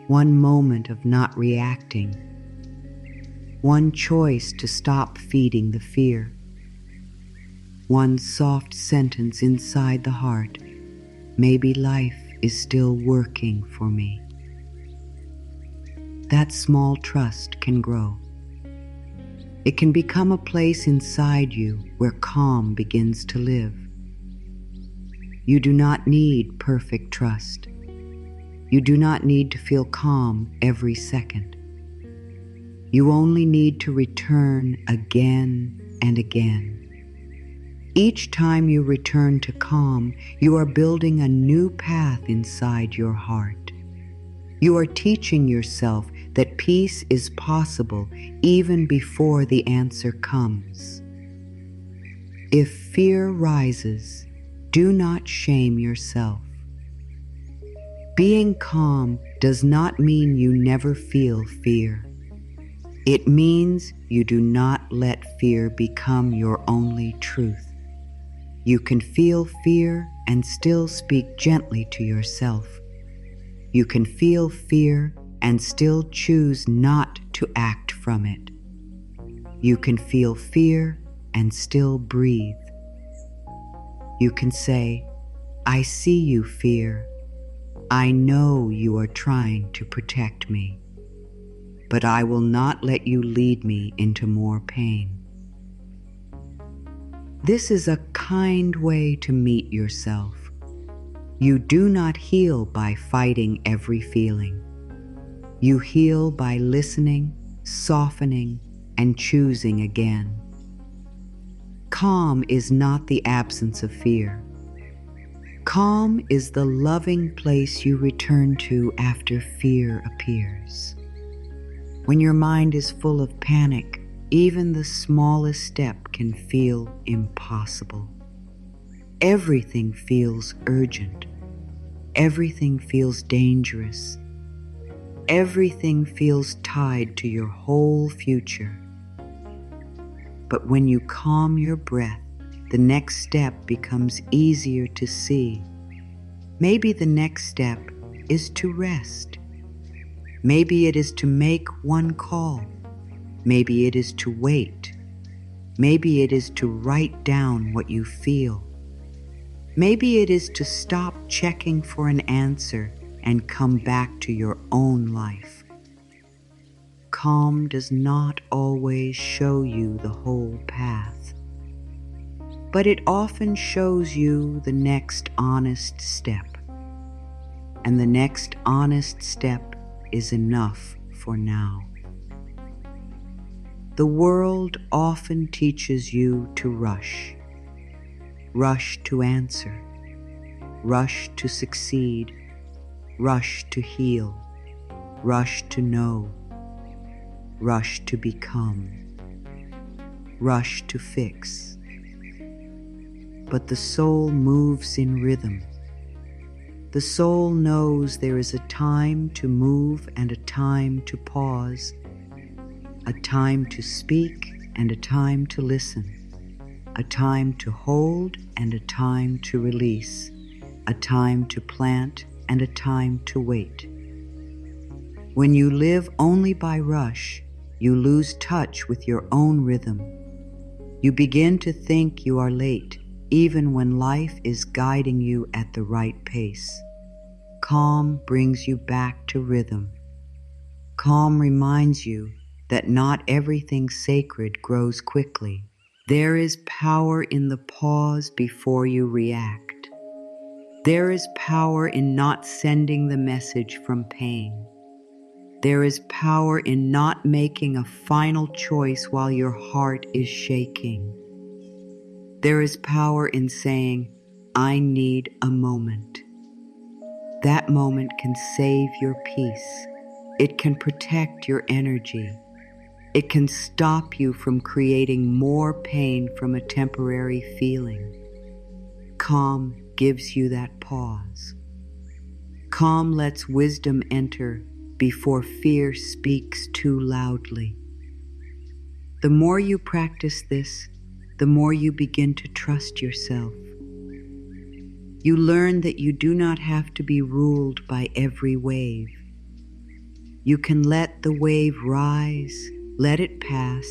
one moment of not reacting, one choice to stop feeding the fear, one soft sentence inside the heart, maybe life is still working for me. That small trust can grow. It can become a place inside you where calm begins to live. You do not need perfect trust. You do not need to feel calm every second. You only need to return again and again. Each time you return to calm, you are building a new path inside your heart. You are teaching yourself that peace is possible even before the answer comes. If fear rises, do not shame yourself. Being calm does not mean you never feel fear. It means you do not let fear become your only truth. You can feel fear and still speak gently to yourself. You can feel fear and still choose not to act from it. You can feel fear and still breathe. You can say, "I see you, fear. I know you are trying to protect me, but I will not let you lead me into more pain." This is a kind way to meet yourself. You do not heal by fighting every feeling. You heal by listening, softening, and choosing again. Calm is not the absence of fear. Calm is the loving place you return to after fear appears. When your mind is full of panic, even the smallest step can feel impossible. Everything feels urgent. Everything feels dangerous. Everything feels tied to your whole future. But when you calm your breath, the next step becomes easier to see. Maybe the next step is to rest. Maybe it is to make one call. Maybe it is to wait. Maybe it is to write down what you feel. Maybe it is to stop checking for an answer and come back to your own life. Calm does not always show you the whole path, but it often shows you the next honest step. And the next honest step is enough for now. The world often teaches you to rush. Rush to answer. Rush to succeed. Rush to heal. Rush to know. Rush to become. Rush to fix. But the soul moves in rhythm. The soul knows there is a time to move and a time to pause, a time to speak and a time to listen, a time to hold and a time to release, a time to plant and a time to wait. When you live only by rush, you lose touch with your own rhythm. You begin to think you are late, even when life is guiding you at the right pace. Calm brings you back to rhythm. Calm reminds you that not everything sacred grows quickly. There is power in the pause before you react. There is power in not sending the message from pain. There is power in not making a final choice while your heart is shaking. There is power in saying, "I need a moment." That moment can save your peace. It can protect your energy. It can stop you from creating more pain from a temporary feeling. Calm gives you that pause. Calm lets wisdom enter before fear speaks too loudly. The more you practice this, the more you begin to trust yourself. You learn that you do not have to be ruled by every wave. You can let the wave rise, let it pass,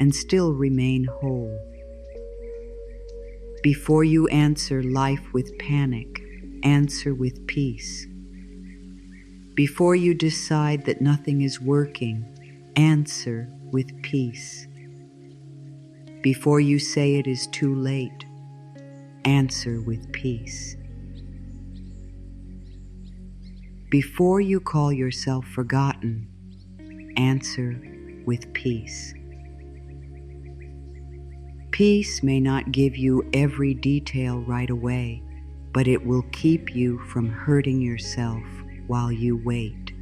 and still remain whole. Before you answer life with panic, answer with peace. Before you decide that nothing is working, answer with peace. Before you say it is too late, answer with peace. Before you call yourself forgotten, answer with peace. Peace may not give you every detail right away, but it will keep you from hurting yourself while you wait.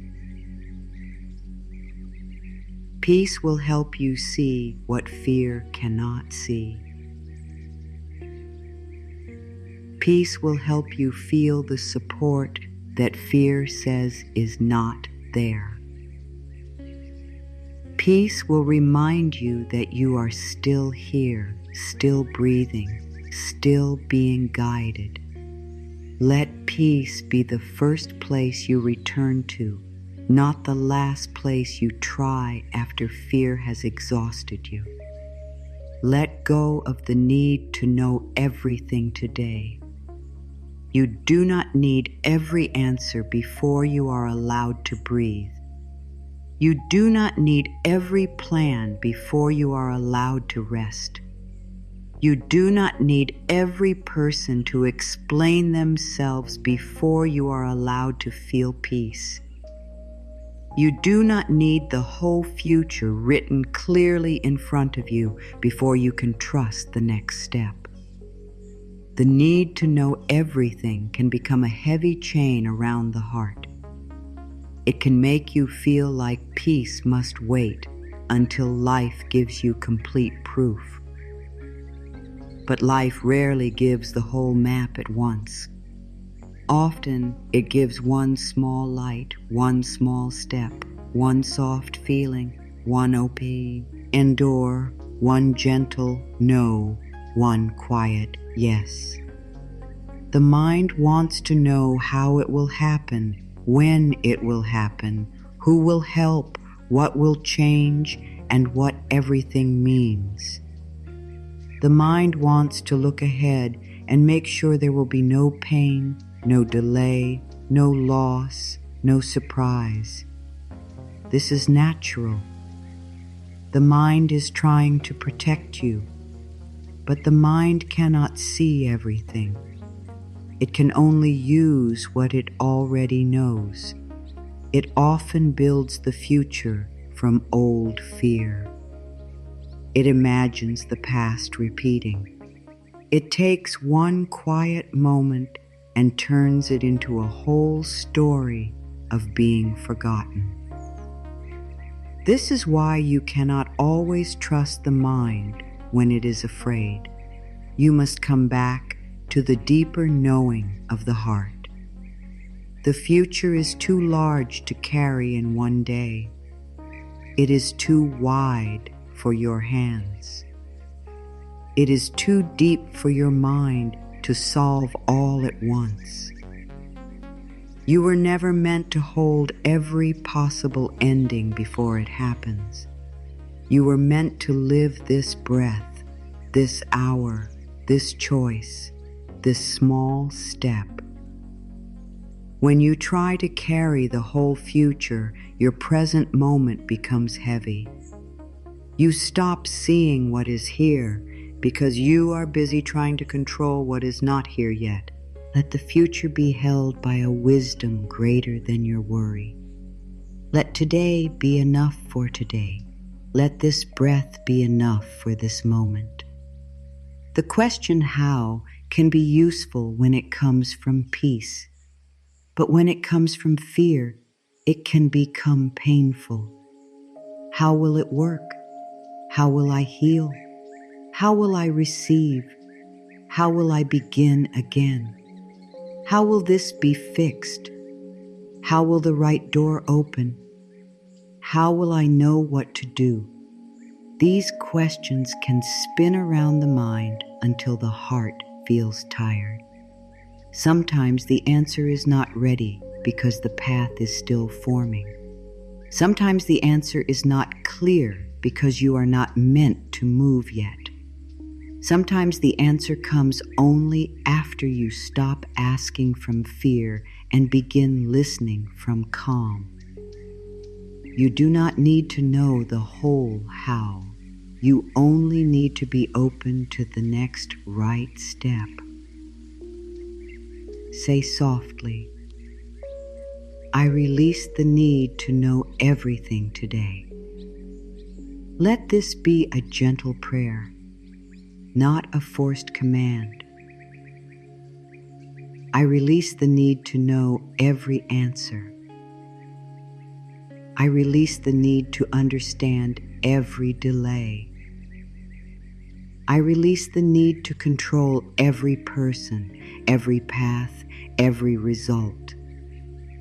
Peace will help you see what fear cannot see. Peace will help you feel the support that fear says is not there. Peace will remind you that you are still here, still breathing, still being guided. Let peace be the first place you return to, not the last place you try after fear has exhausted you. Let go of the need to know everything today. You do not need every answer before you are allowed to breathe. You do not need every plan before you are allowed to rest. You do not need every person to explain themselves before you are allowed to feel peace. You do not need the whole future written clearly in front of you before you can trust the next step. The need to know everything can become a heavy chain around the heart. It can make you feel like peace must wait until life gives you complete proof. But life rarely gives the whole map at once. Often it gives one small light, one small step, one soft feeling, one open door, one gentle no, one quiet yes. The mind wants to know how it will happen, when it will happen, who will help, what will change, and what everything means. The mind wants to look ahead and make sure there will be no pain, no delay, no loss, no surprise. This is natural. The mind is trying to protect you, but the mind cannot see everything. It can only use what it already knows. It often builds the future from old fear. It imagines the past repeating. It takes one quiet moment and turns it into a whole story of being forgotten. This is why you cannot always trust the mind when it is afraid. You must come back to the deeper knowing of the heart. The future is too large to carry in one day. It is too wide for your hands. It is too deep for your mind to solve all at once. You were never meant to hold every possible ending before it happens. You were meant to live this breath, this hour, this choice, this small step. When you try to carry the whole future, your present moment becomes heavy. You stop seeing what is here because you are busy trying to control what is not here yet. Let the future be held by a wisdom greater than your worry. Let today be enough for today. Let this breath be enough for this moment. The question how can be useful when it comes from peace, but when it comes from fear, it can become painful. How will it work? How will I heal? How will I receive? How will I begin again? How will this be fixed? How will the right door open? How will I know what to do? These questions can spin around the mind until the heart feels tired. Sometimes the answer is not ready because the path is still forming. Sometimes the answer is not clear because you are not meant to move yet. Sometimes the answer comes only after you stop asking from fear and begin listening from calm. You do not need to know the whole how. You only need to be open to the next right step. Say softly, I release the need to know everything today. Let this be a gentle prayer, not a forced command. I release the need to know every answer. I release the need to understand every delay. I release the need to control every person, every path, every result.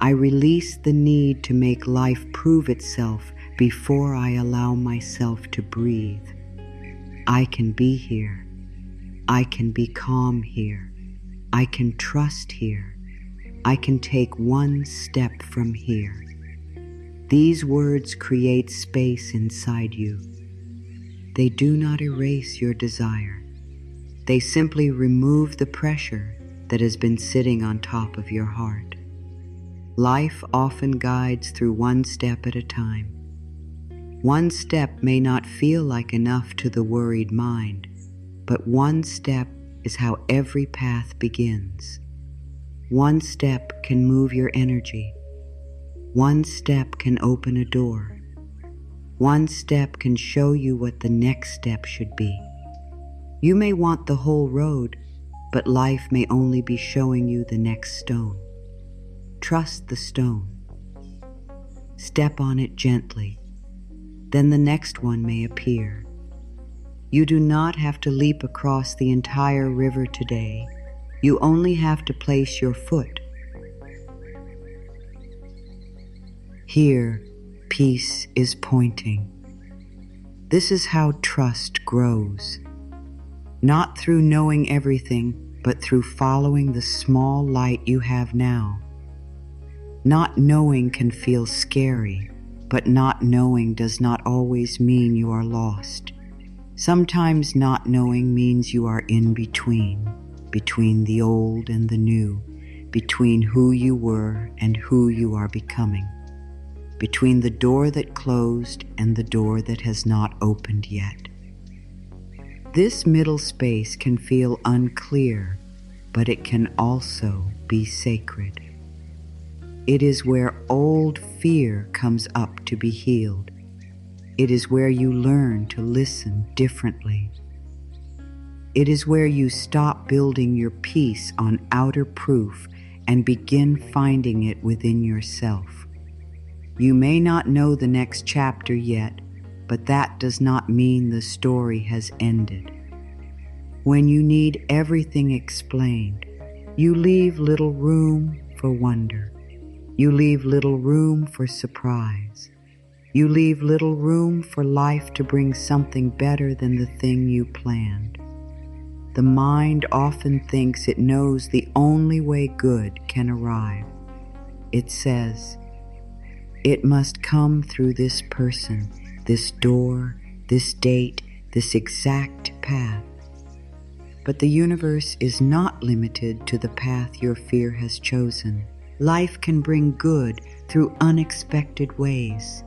I release the need to make life prove itself before I allow myself to breathe. I can be here. I can be calm here. I can trust here. I can take one step from here. These words create space inside you. They do not erase your desire. They simply remove the pressure that has been sitting on top of your heart. Life often guides through one step at a time. One step may not feel like enough to the worried mind, but one step is how every path begins. One step can move your energy. One step can open a door. One step can show you what the next step should be. You may want the whole road, but life may only be showing you the next stone. Trust the stone. Step on it gently. Then the next one may appear. You do not have to leap across the entire river today. You only have to place your foot. Here, peace is pointing. This is how trust grows. Not through knowing everything, but through following the small light you have now. Not knowing can feel scary, but not knowing does not always mean you are lost. Sometimes not knowing means you are in between the old and the new, between who you were and who you are becoming, between the door that closed and the door that has not opened yet. This middle space can feel unclear, but it can also be sacred. It is where old fear comes up to be healed. It is where you learn to listen differently. It is where you stop building your peace on outer proof and begin finding it within yourself. You may not know the next chapter yet, but that does not mean the story has ended. When you need everything explained, you leave little room for wonder. You leave little room for surprise. You leave little room for life to bring something better than the thing you planned. The mind often thinks it knows the only way good can arrive. It says, it must come through this person, this door, this date, this exact path. But the universe is not limited to the path your fear has chosen. Life can bring good through unexpected ways.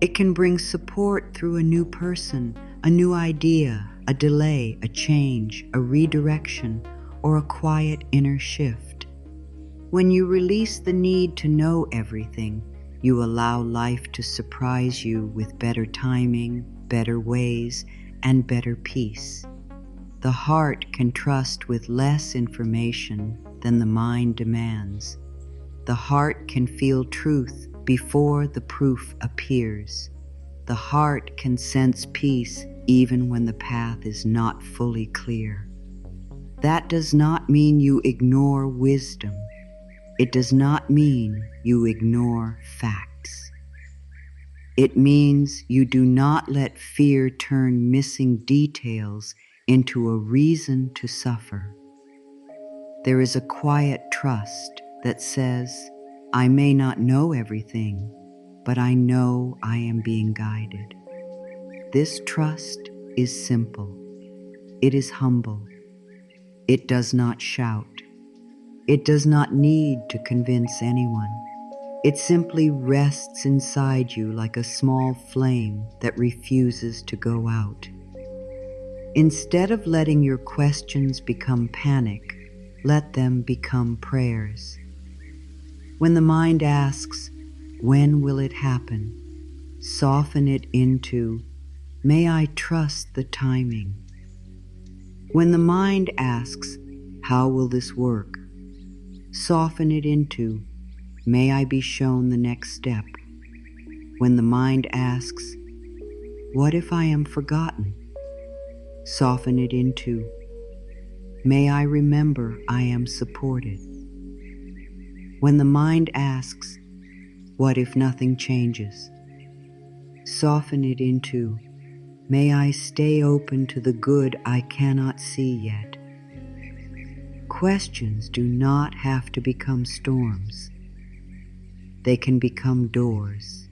It can bring support through a new person, a new idea, a delay, a change, a redirection, or a quiet inner shift. When you release the need to know everything, you allow life to surprise you with better timing, better ways, and better peace. The heart can trust with less information than the mind demands. The heart can feel truth before the proof appears. The heart can sense peace even when the path is not fully clear. That does not mean you ignore wisdom. It does not mean you ignore facts. It means you do not let fear turn missing details into a reason to suffer. There is a quiet trust that says, I may not know everything, but I know I am being guided. This trust is simple. It is humble. It does not shout. It does not need to convince anyone. It simply rests inside you like a small flame that refuses to go out. Instead of letting your questions become panic, let them become prayers. When the mind asks, "When will it happen?" soften it into, "May I trust the timing?" When the mind asks, "How will this work?" soften it into, "May I be shown the next step?" When the mind asks, "What if I am forgotten?" soften it into, "May I remember I am supported?" When the mind asks, "What if nothing changes?" soften it into, "May I stay open to the good I cannot see yet?" Questions do not have to become storms. They can become doors.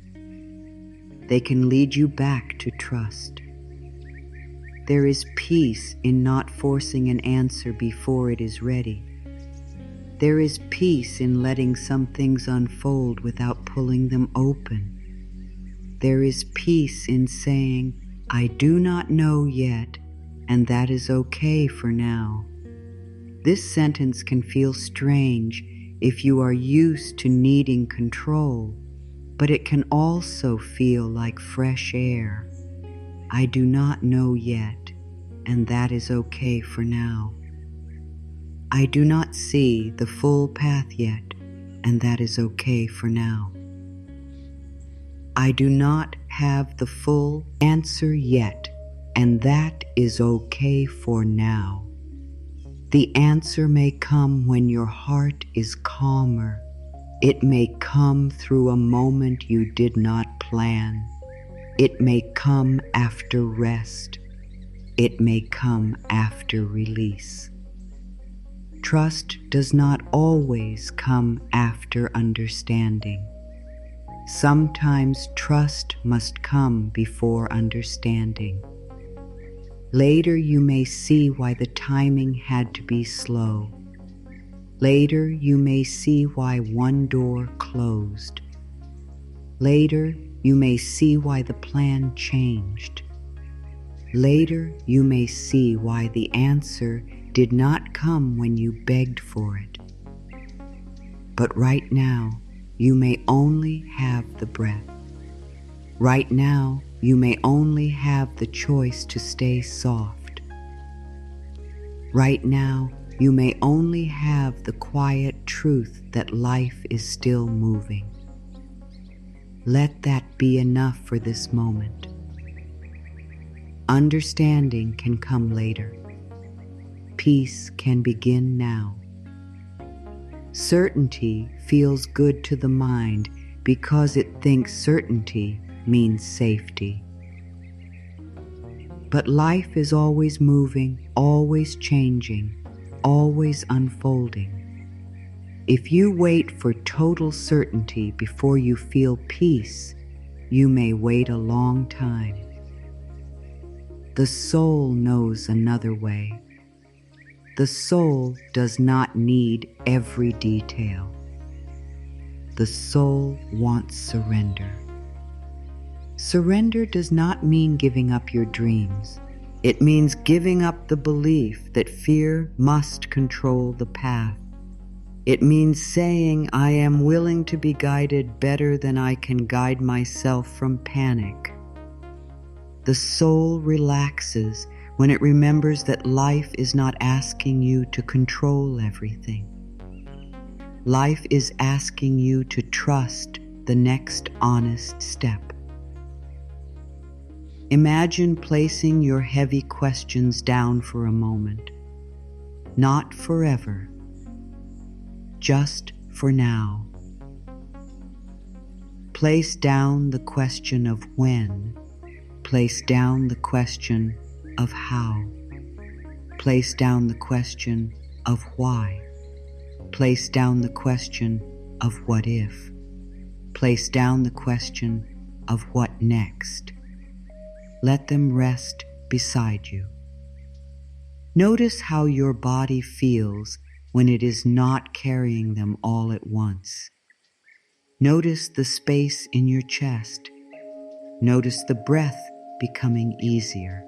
They can lead you back to trust. There is peace in not forcing an answer before it is ready. There is peace in letting some things unfold without pulling them open. There is peace in saying, "I do not know yet, and that is okay for now." This sentence can feel strange if you are used to needing control, but it can also feel like fresh air. I do not know yet, and that is okay for now. I do not see the full path yet, and that is okay for now. I do not have the full answer yet, and that is okay for now. The answer may come when your heart is calmer. It may come through a moment you did not plan. It may come after rest. It may come after release. Trust does not always come after understanding. Sometimes trust must come before understanding. Later you may see why the timing had to be slow. Later you may see why one door closed. Later you may see why the plan changed. Later you may see why the answer did not come when you begged for it. But right now, you may only have the breath. Right now, you may only have the choice to stay soft. Right now, you may only have the quiet truth that life is still moving. Let that be enough for this moment. Understanding can come later. Peace can begin now. Certainty feels good to the mind because it thinks certainty means safety. But life is always moving, always changing, always unfolding. If you wait for total certainty before you feel peace, you may wait a long time. The soul knows another way. The soul does not need every detail. The soul wants surrender. Surrender does not mean giving up your dreams. It means giving up the belief that fear must control the path. It means saying, "I am willing to be guided better than I can guide myself from panic." The soul relaxes when it remembers that life is not asking you to control everything. Life is asking you to trust the next honest step. Imagine placing your heavy questions down for a moment. Not forever, just for now. Place down the question of when. Place down the question of how. Place down the question of why. Place down the question of what if. Place down the question of what next. Let them rest beside you. Notice how your body feels when it is not carrying them all at once. Notice the space in your chest. Notice the breath becoming easier.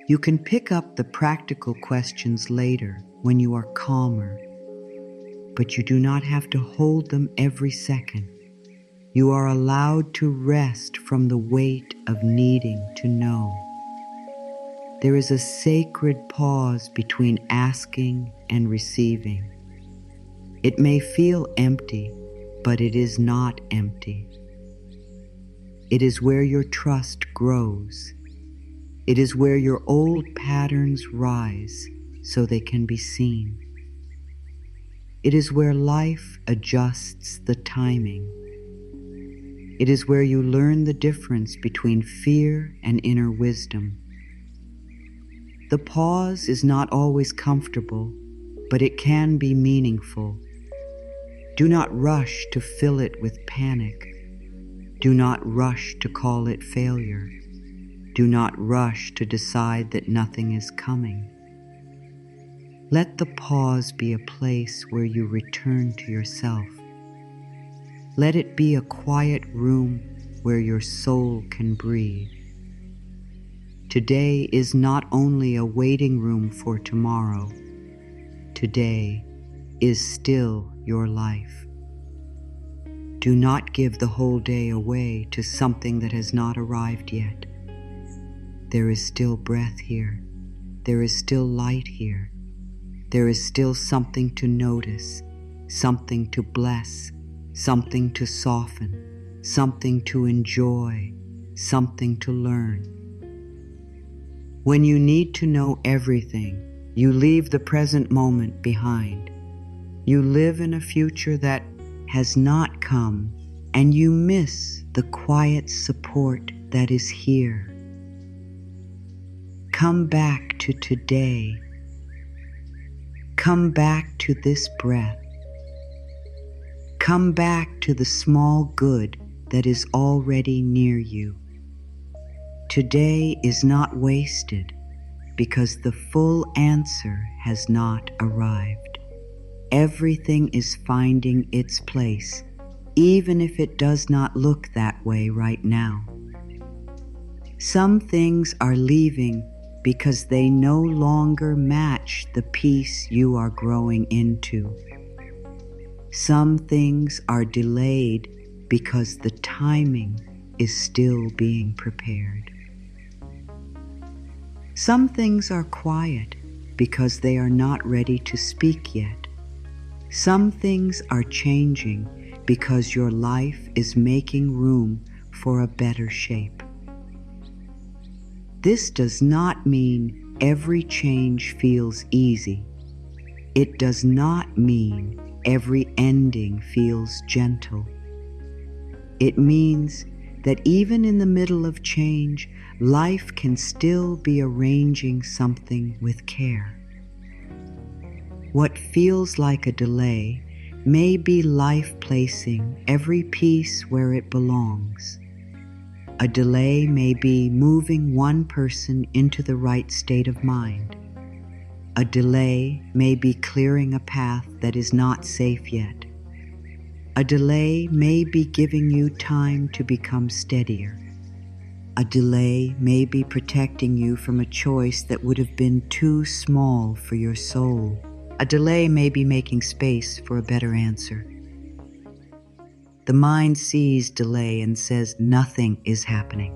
You can pick up the practical questions later when you are calmer, but you do not have to hold them every second. You are allowed to rest from the weight of needing to know. There is a sacred pause between asking and receiving. It may feel empty, but it is not empty. It is where your trust grows. It is where your old patterns rise so they can be seen. It is where life adjusts the timing. It is where you learn the difference between fear and inner wisdom. The pause is not always comfortable, but it can be meaningful. Do not rush to fill it with panic. Do not rush to call it failure. Do not rush to decide that nothing is coming. Let the pause be a place where you return to yourself. Let it be a quiet room where your soul can breathe. Today is not only a waiting room for tomorrow. Today is still your life. Do not give the whole day away to something that has not arrived yet. There is still breath here. There is still light here. There is still something to notice, something to bless, something to soften, something to enjoy, something to learn. When you need to know everything, you leave the present moment behind. You live in a future that has not come, and you miss the quiet support that is here. Come back to today. Come back to this breath. Come back to the small good that is already near you. Today is not wasted because the full answer has not arrived. Everything is finding its place, even if it does not look that way right now. Some things are leaving because they no longer match the peace you are growing into. Some things are delayed because the timing is still being prepared. Some things are quiet because they are not ready to speak yet. Some things are changing because your life is making room for a better shape. This does not mean every change feels easy. It does not mean every ending feels gentle. It means that even in the middle of change, life can still be arranging something with care. What feels like a delay may be life placing every piece where it belongs. A delay may be moving one person into the right state of mind. A delay may be clearing a path that is not safe yet. A delay may be giving you time to become steadier. A delay may be protecting you from a choice that would have been too small for your soul. A delay may be making space for a better answer. The mind sees delay and says nothing is happening,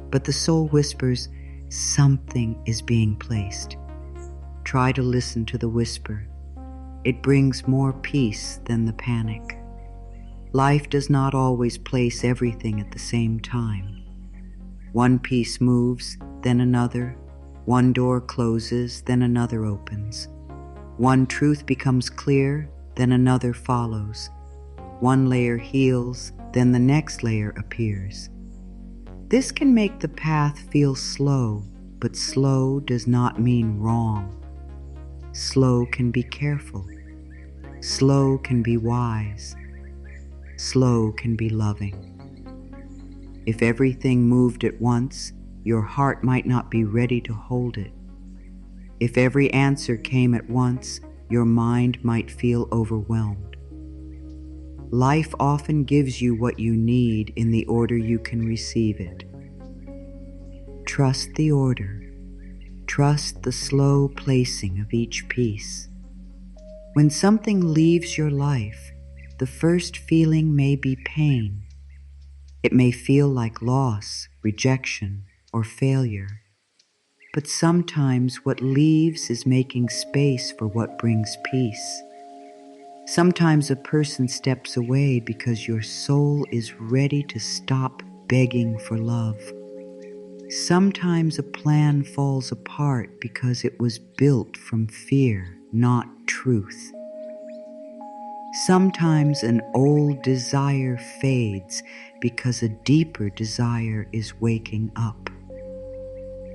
but the soul whispers something is being placed. Try to listen to the whisper. It brings more peace than the panic. Life does not always place everything at the same time. One piece moves, then another. One door closes, then another opens. One truth becomes clear, then another follows. One layer heals, then the next layer appears. This can make the path feel slow, but slow does not mean wrong. Slow can be careful. Slow can be wise. slow can be loving. If everything moved at once, your heart might not be ready to hold it. If every answer came at once, your mind might feel overwhelmed. Life often gives you what you need in the order you can receive it. Trust the order. Trust the slow placing of each piece. When something leaves your life, the first feeling may be pain. It may feel like loss, rejection, or failure. But sometimes what leaves is making space for what brings peace. Sometimes a person steps away because your soul is ready to stop begging for love. Sometimes a plan falls apart because it was built from fear, not truth. Sometimes an old desire fades because a deeper desire is waking up.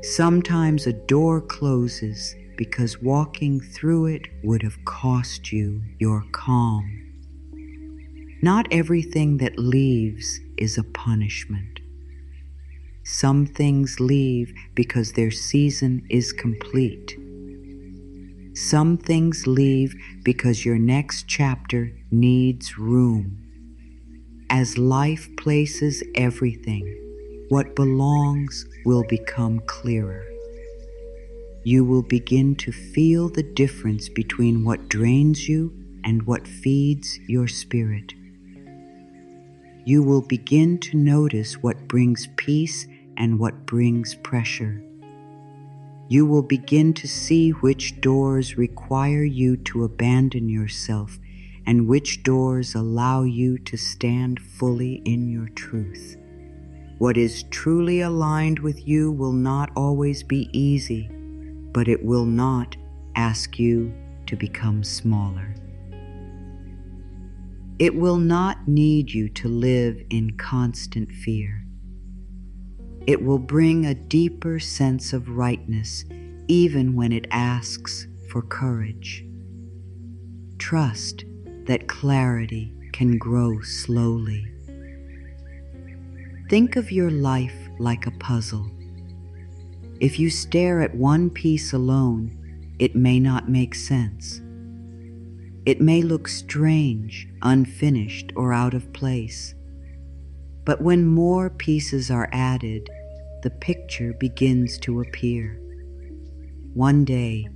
Sometimes a door closes because walking through it would have cost you your calm. Not everything that leaves is a punishment. Some things leave because their season is complete. Some things leave because your next chapter needs room. As life places everything, what belongs will become clearer. You will begin to feel the difference between what drains you and what feeds your spirit. You will begin to notice what brings peace and what brings pressure. You will begin to see which doors require you to abandon yourself and which doors allow you to stand fully in your truth. What is truly aligned with you will not always be easy, but it will not ask you to become smaller. It will not need you to live in constant fear. It will bring a deeper sense of rightness even when it asks for courage. Trust that clarity can grow slowly. Think of your life like a puzzle. If you stare at one piece alone, it may not make sense. It may look strange, unfinished, or out of place. But when more pieces are added, the picture begins to appear. One day,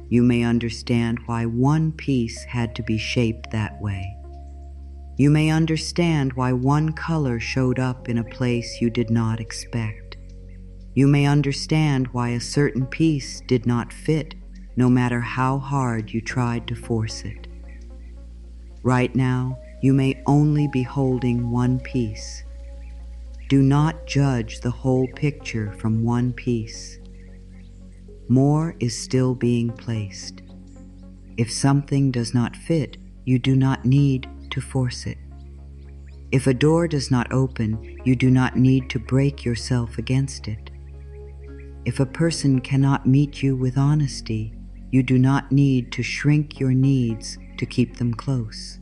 you may understand why one piece had to be shaped that way. You may understand why one color showed up in a place you did not expect. You may understand why a certain piece did not fit, no matter how hard you tried to force it. Right now, you may only be holding one piece. Do not judge the whole picture from one piece. More is still being placed. If something does not fit, you do not need to force it. If a door does not open, you do not need to break yourself against it. If a person cannot meet you with honesty, you do not need to shrink your needs to keep them close.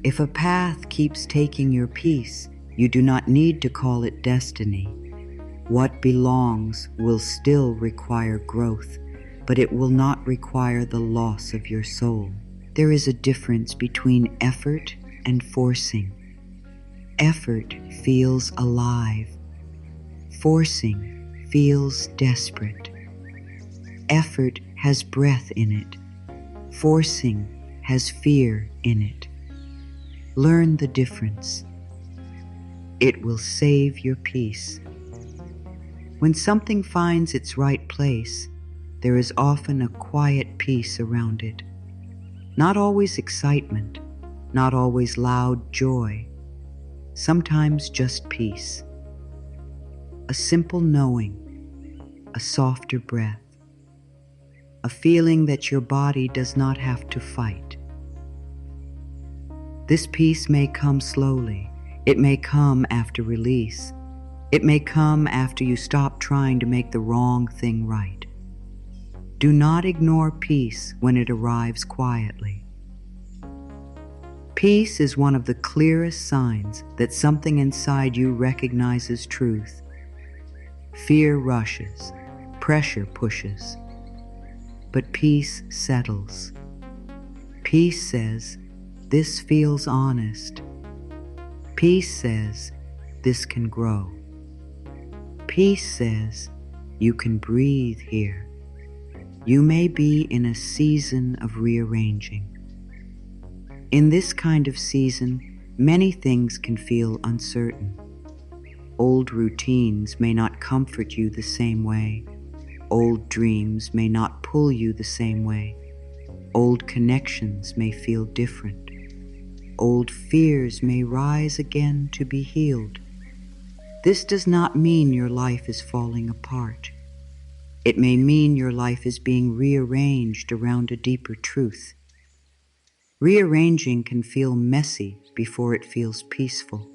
If a path keeps taking your peace, you do not need to call it destiny. What belongs will still require growth, but it will not require the loss of your soul. There is a difference between effort and forcing. Effort feels alive. Forcing feels desperate. Effort has breath in it. Forcing has fear in it. Learn the difference. It will save your peace. When something finds its right place, there is often a quiet peace around it. Not always excitement, not always loud joy, sometimes just peace. A simple knowing, a softer breath, a feeling that your body does not have to fight. This peace may come slowly. It may come after release. It may come after you stop trying to make the wrong thing right. Do not ignore peace when it arrives quietly. Peace is one of the clearest signs that something inside you recognizes truth. Fear rushes, pressure pushes, but peace settles. Peace says, this feels honest. Peace says, this can grow. Peace says, you can breathe here. You may be in a season of rearranging. In this kind of season, many things can feel uncertain. Old routines may not comfort you the same way. Old dreams may not pull you the same way. Old connections may feel different. Old fears may rise again to be healed. This does not mean your life is falling apart. It may mean your life is being rearranged around a deeper truth. Rearranging can feel messy before it feels peaceful.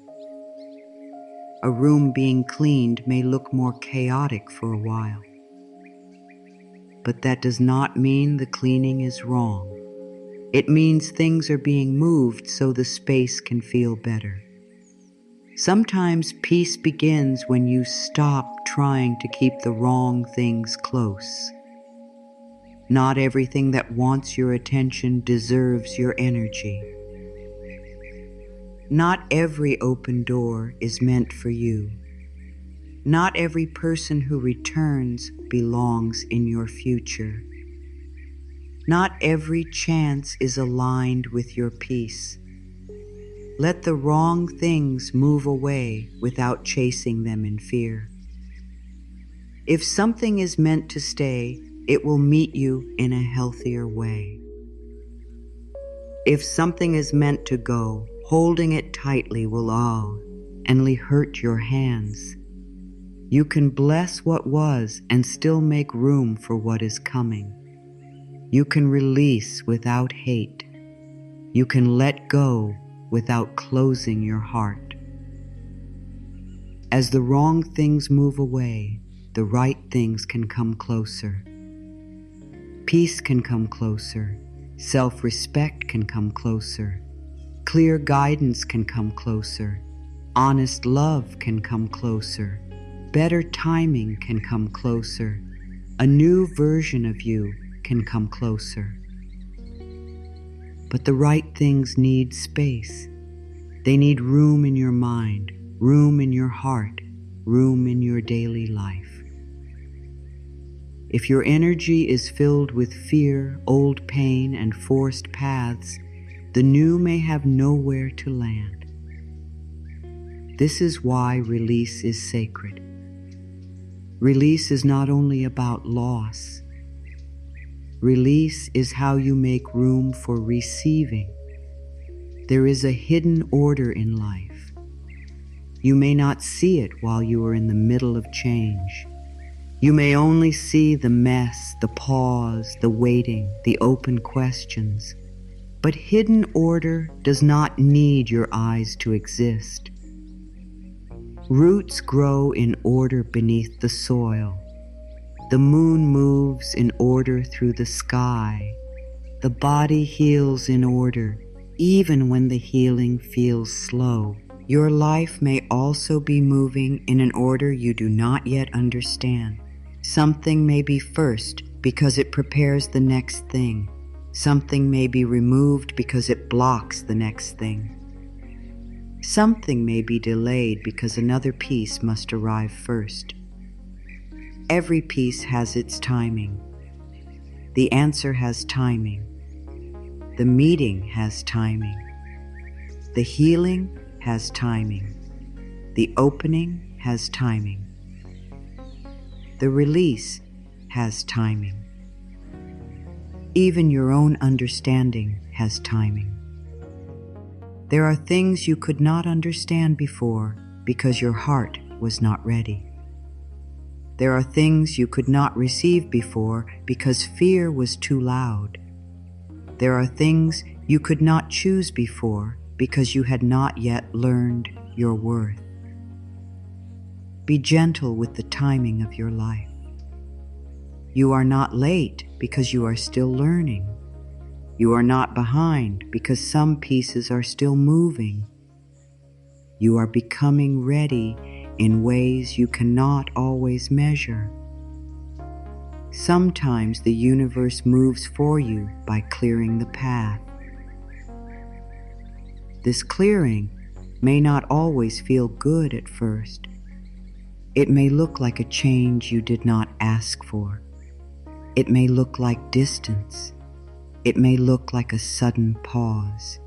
A room being cleaned may look more chaotic for a while. But that does not mean the cleaning is wrong. It means things are being moved so the space can feel better. Sometimes peace begins when you stop trying to keep the wrong things close. Not everything that wants your attention deserves your energy. Not every open door is meant for you. Not every person who returns belongs in your future. Not every chance is aligned with your peace. Let the wrong things move away without chasing them in fear. If something is meant to stay, it will meet you in a healthier way. If something is meant to go, holding it tightly will only hurt your hands. You can bless what was and still make room for what is coming. You can release without hate. You can let go without closing your heart. As the wrong things move away, the right things can come closer. Peace can come closer. Self-respect can come closer. Clear guidance can come closer. Honest love can come closer. Better timing can come closer. A new version of you can come closer. But the right things need space. They need room in your mind, room in your heart, room in your daily life. If your energy is filled with fear, old pain, and forced paths, the new may have nowhere to land. This is why release is sacred. Release is not only about loss. Release is how you make room for receiving. There is a hidden order in life. You may not see it while you are in the middle of change. You may only see the mess, the pause, the waiting, the open questions. But hidden order does not need your eyes to exist. Roots grow in order beneath the soil. The moon moves in order through the sky. The body heals in order, even when the healing feels slow. Your life may also be moving in an order you do not yet understand. Something may be first because it prepares the next thing. Something may be removed because it blocks the next thing. Something may be delayed because another piece must arrive first. Every piece has its timing. The answer has timing. The meeting has timing. The healing has timing. The opening has timing. The release has timing. Even your own understanding has timing. There are things you could not understand before because your heart was not ready. There are things you could not receive before because fear was too loud. There are things you could not choose before because you had not yet learned your worth. Be gentle with the timing of your life. You are not late because you are still learning. You are not behind because some pieces are still moving. You are becoming ready in ways you cannot always measure. Sometimes the universe moves for you by clearing the path. This clearing may not always feel good at first. It may look like a change you did not ask for. It may look like distance. It may look like a sudden pause.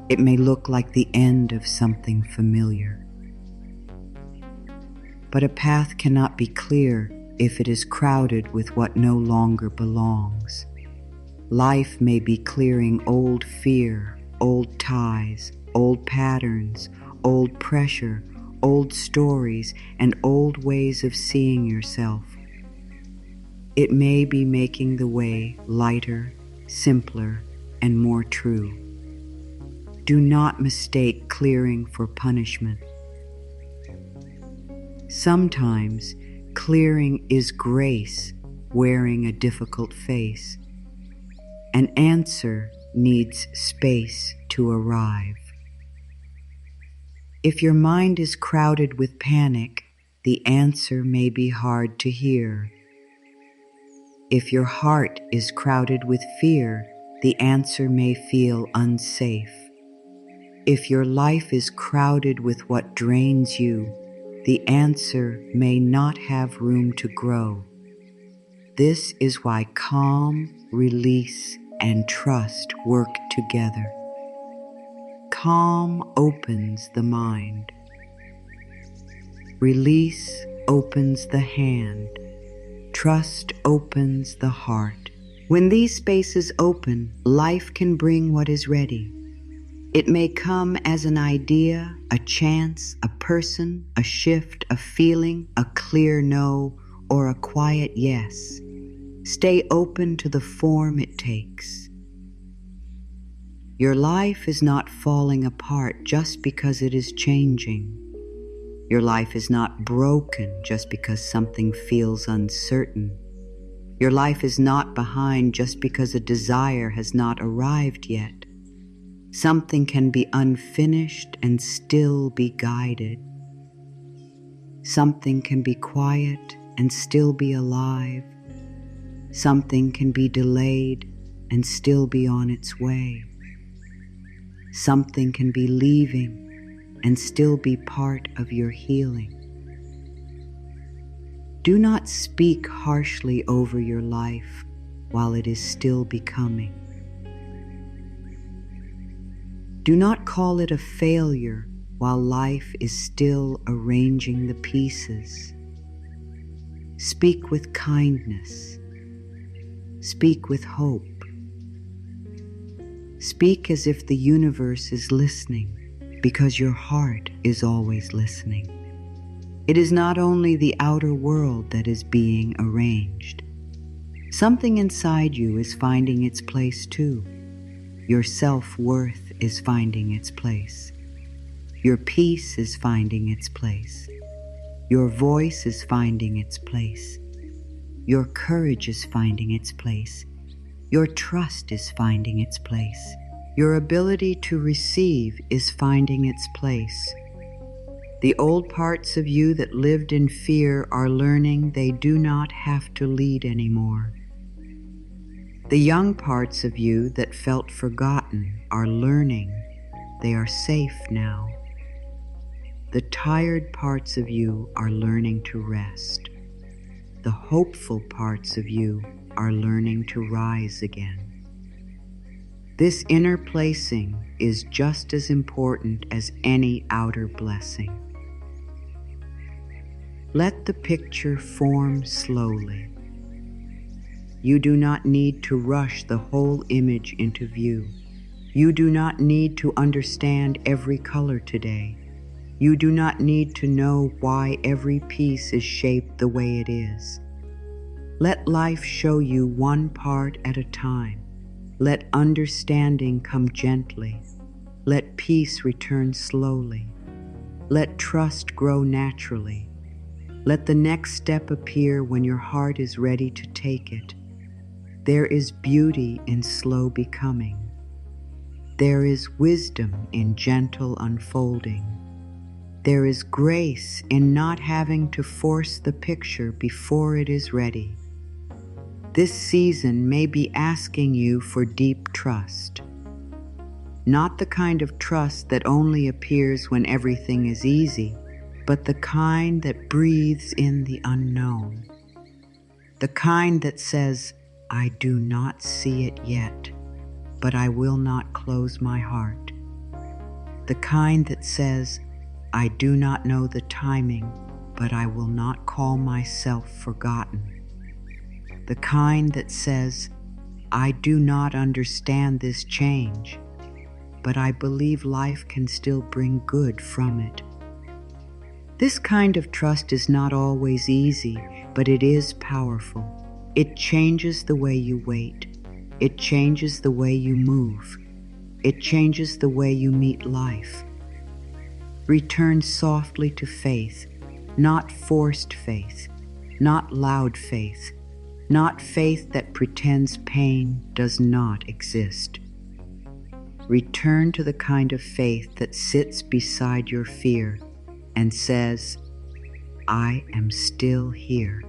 It may look like the end of something familiar. But a path cannot be clear if it is crowded with what no longer belongs. Life may be clearing old fear, old ties, old patterns, old pressure, old stories, and old ways of seeing yourself. It may be making the way lighter, simpler, and more true. Do not mistake clearing for punishment. Sometimes clearing is grace wearing a difficult face. An answer needs space to arrive. If your mind is crowded with panic, the answer may be hard to hear. If your heart is crowded with fear, the answer may feel unsafe. If your life is crowded with what drains you, the answer may not have room to grow. This is why calm, release, and trust work together. Calm opens the mind. Release opens the hand. Trust opens the heart. When these spaces open, life can bring what is ready. It may come as an idea, a chance, a person, a shift, a feeling, a clear no, or a quiet yes. Stay open to the form it takes. Your life is not falling apart just because it is changing. Your life is not broken just because something feels uncertain. Your life is not behind just because a desire has not arrived yet. Something can be unfinished and still be guided. Something can be quiet and still be alive. Something can be delayed and still be on its way. Something can be leaving and still be part of your healing. Do not speak harshly over your life while it is still becoming. Do not call it a failure while life is still arranging the pieces. Speak with kindness. Speak with hope. Speak as if the universe is listening, because your heart is always listening. It is not only the outer world that is being arranged. Something inside you is finding its place too. Your self-worth is finding its place. Your peace is finding its place. Your voice is finding its place. Your courage is finding its place. Your trust is finding its place. Your ability to receive is finding its place. The old parts of you that lived in fear are learning they do not have to lead anymore. The young parts of you that felt forgotten are learning they are safe now. The tired parts of you are learning to rest. The hopeful parts of you are learning to rise again. This inner placing is just as important as any outer blessing. Let the picture form slowly. You do not need to rush the whole image into view. You do not need to understand every color today. You do not need to know why every piece is shaped the way it is. Let life show you one part at a time. Let understanding come gently. Let peace return slowly. Let trust grow naturally. Let the next step appear when your heart is ready to take it. There is beauty in slow becoming. There is wisdom in gentle unfolding. There is grace in not having to force the picture before it is ready. This season may be asking you for deep trust. Not the kind of trust that only appears when everything is easy, but the kind that breathes in the unknown. The kind that says, I do not see it yet, but I will not close my heart. The kind that says, I do not know the timing, but I will not call myself forgotten. The kind that says, I do not understand this change, but I believe life can still bring good from it. This kind of trust is not always easy, but it is powerful. It changes the way you wait. It changes the way you move. It changes the way you meet life. Return softly to faith, not forced faith, not loud faith, not faith that pretends pain does not exist. Return to the kind of faith that sits beside your fear and says, I am still here.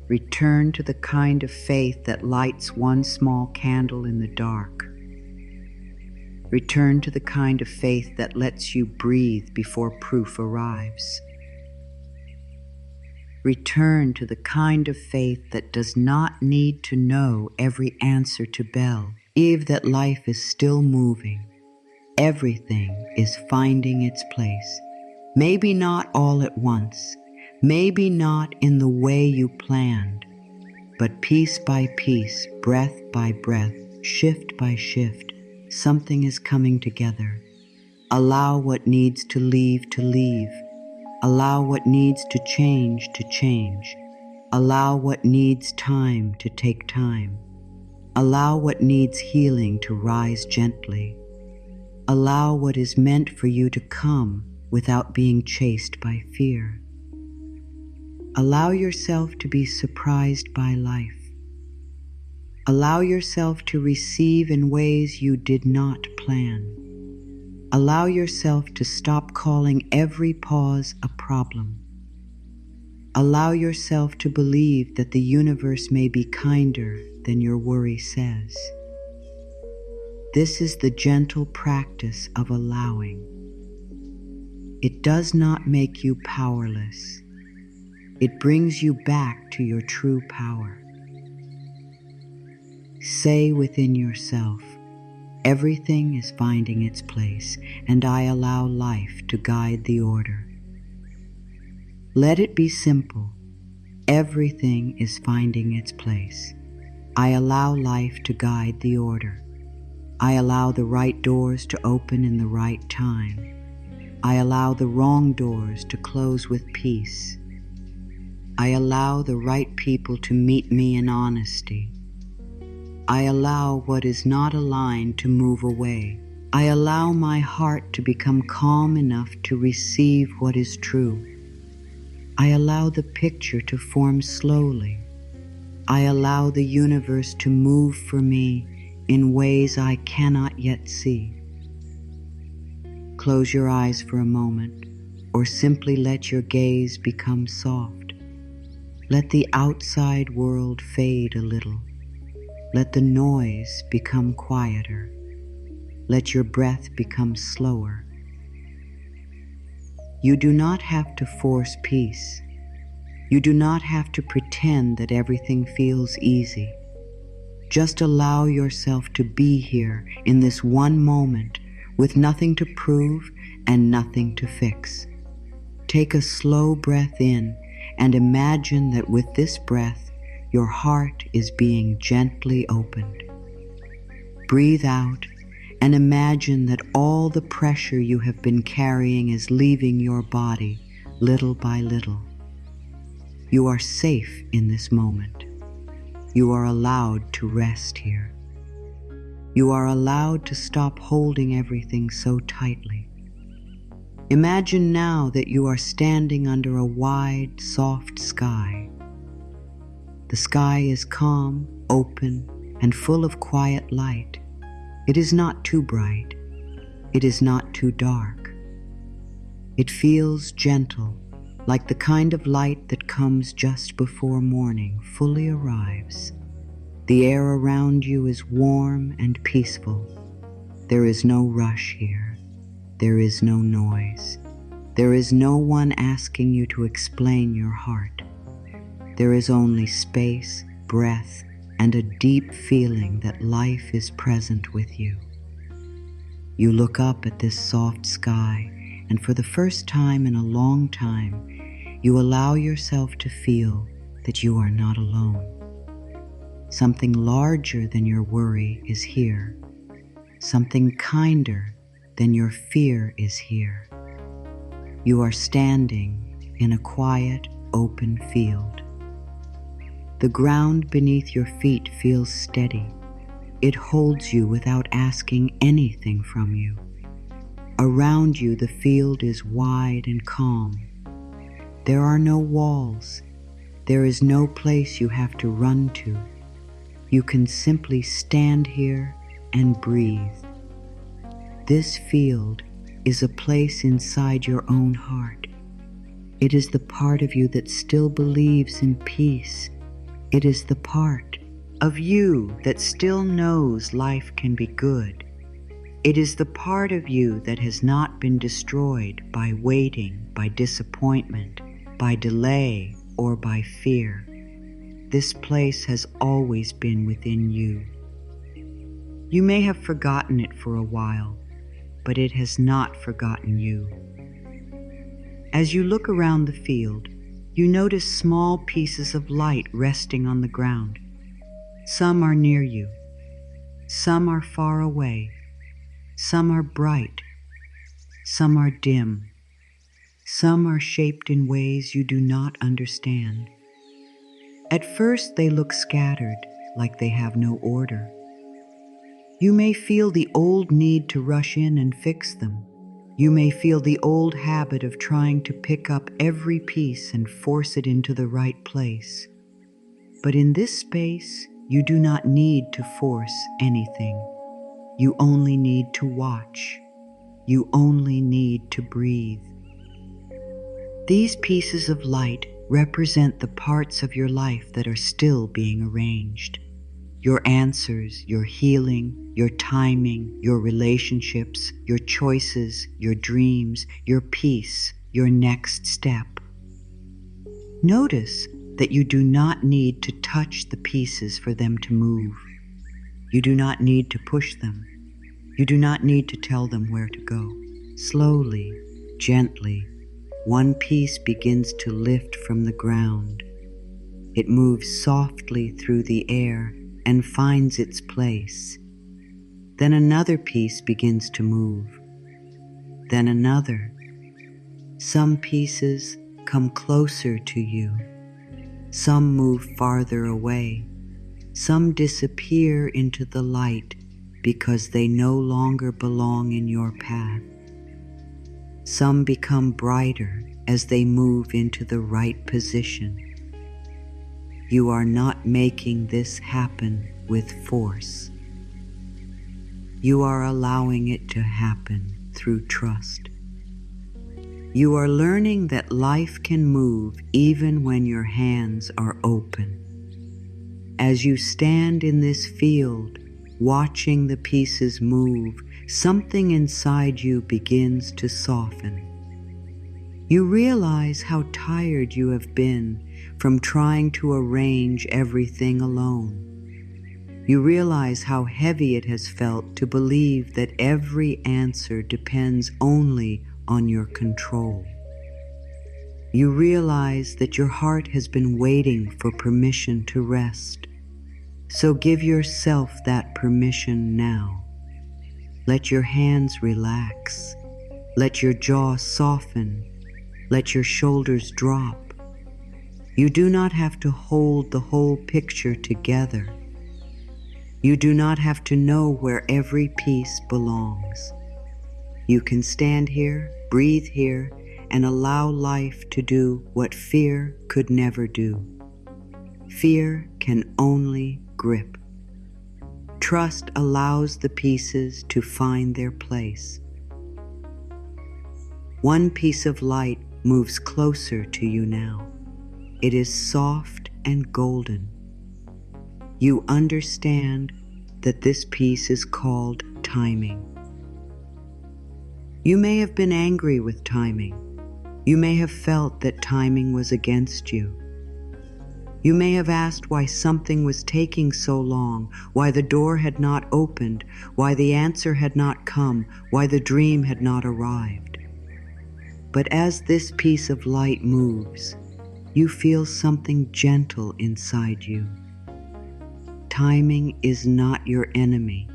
Return to the kind of faith that lights one small candle in the dark. Return to the kind of faith that lets you breathe before proof arrives. Return to the kind of faith that does not need to know every answer to bell. Believe that life is still moving. Everything is finding its place. Maybe not all at once, maybe not in the way you planned, but piece by piece, breath by breath, shift by shift, something is coming together. Allow what needs to leave. Allow what needs to change. Allow what needs time to take time. Allow what needs healing to rise gently. Allow what is meant for you to come without being chased by fear. Allow yourself to be surprised by life. Allow yourself to receive in ways you did not plan. Allow yourself to stop calling every pause a problem. Allow yourself to believe that the universe may be kinder than your worry says. This is the gentle practice of allowing. It does not make you powerless. It brings you back to your true power. Say within yourself, everything is finding its place, and I allow life to guide the order. Let it be simple. Everything is finding its place. I allow life to guide the order. I allow the right doors to open in the right time. I allow the wrong doors to close with peace. I allow the right people to meet me in honesty. I allow what is not aligned to move away. I allow my heart to become calm enough to receive what is true. I allow the picture to form slowly. I allow the universe to move for me in ways I cannot yet see. Close your eyes for a moment, or simply let your gaze become soft. Let the outside world fade a little. Let the noise become quieter. Let your breath become slower. You do not have to force peace. You do not have to pretend that everything feels easy. Just allow yourself to be here in this one moment with nothing to prove and nothing to fix. Take a slow breath in and imagine that with this breath, your heart is being gently opened. Breathe out and imagine that all the pressure you have been carrying is leaving your body little by little. You are safe in this moment. You are allowed to rest here. You are allowed to stop holding everything so tightly. Imagine now that you are standing under a wide, soft sky. The sky is calm, open, and full of quiet light. It is not too bright. It is not too dark. It feels gentle, like the kind of light that comes just before morning fully arrives. The air around you is warm and peaceful. There is no rush here. There is no noise. There is no one asking you to explain your heart. There is only space, breath, and a deep feeling that life is present with you. You look up at this soft sky, and for the first time in a long time, you allow yourself to feel that you are not alone. Something larger than your worry is here. Something kinder than your fear is here. You are standing in a quiet, open field. The ground beneath your feet feels steady. It holds you without asking anything from you. Around you, the field is wide and calm. There are no walls. There is no place you have to run to. You can simply stand here and breathe. This field is a place inside your own heart. It is the part of you that still believes in peace. It is the part of you that still knows life can be good. It is the part of you that has not been destroyed by waiting, by disappointment, by delay, or by fear. This place has always been within you. You may have forgotten it for a while, but it has not forgotten you. As you look around the field, you notice small pieces of light resting on the ground. Some are near you. Some are far away. Some are bright. Some are dim. Some are shaped in ways you do not understand. At first, they look scattered, like they have no order. You may feel the old need to rush in and fix them. You may feel the old habit of trying to pick up every piece and force it into the right place. But in this space, you do not need to force anything. You only need to watch. You only need to breathe. These pieces of light represent the parts of your life that are still being arranged. Your answers, your healing, your timing, your relationships, your choices, your dreams, your peace, your next step. Notice that you do not need to touch the pieces for them to move. You do not need to push them. You do not need to tell them where to go. Slowly, gently, one piece begins to lift from the ground. It moves softly through the air and finds its place. Then another piece begins to move. Then another. Some pieces come closer to you. Some move farther away. Some disappear into the light because they no longer belong in your path. Some become brighter as they move into the right position. You are not making this happen with force. You are allowing it to happen through trust. You are learning that life can move even when your hands are open. As you stand in this field, watching the pieces move, something inside you begins to soften. You realize how tired you have been from trying to arrange everything alone. You realize how heavy it has felt to believe that every answer depends only on your control. You realize that your heart has been waiting for permission to rest. So give yourself that permission now. Let your hands relax. Let your jaw soften. Let your shoulders drop. You do not have to hold the whole picture together. You do not have to know where every piece belongs. You can stand here, breathe here, and allow life to do what fear could never do. Fear can only grip. Trust allows the pieces to find their place. One piece of light moves closer to you now. It is soft and golden. You understand that this piece is called timing. You may have been angry with timing. You may have felt that timing was against you. You may have asked why something was taking so long, why the door had not opened, why the answer had not come, why the dream had not arrived. But as this piece of light moves, you feel something gentle inside you. Timing is not your enemy.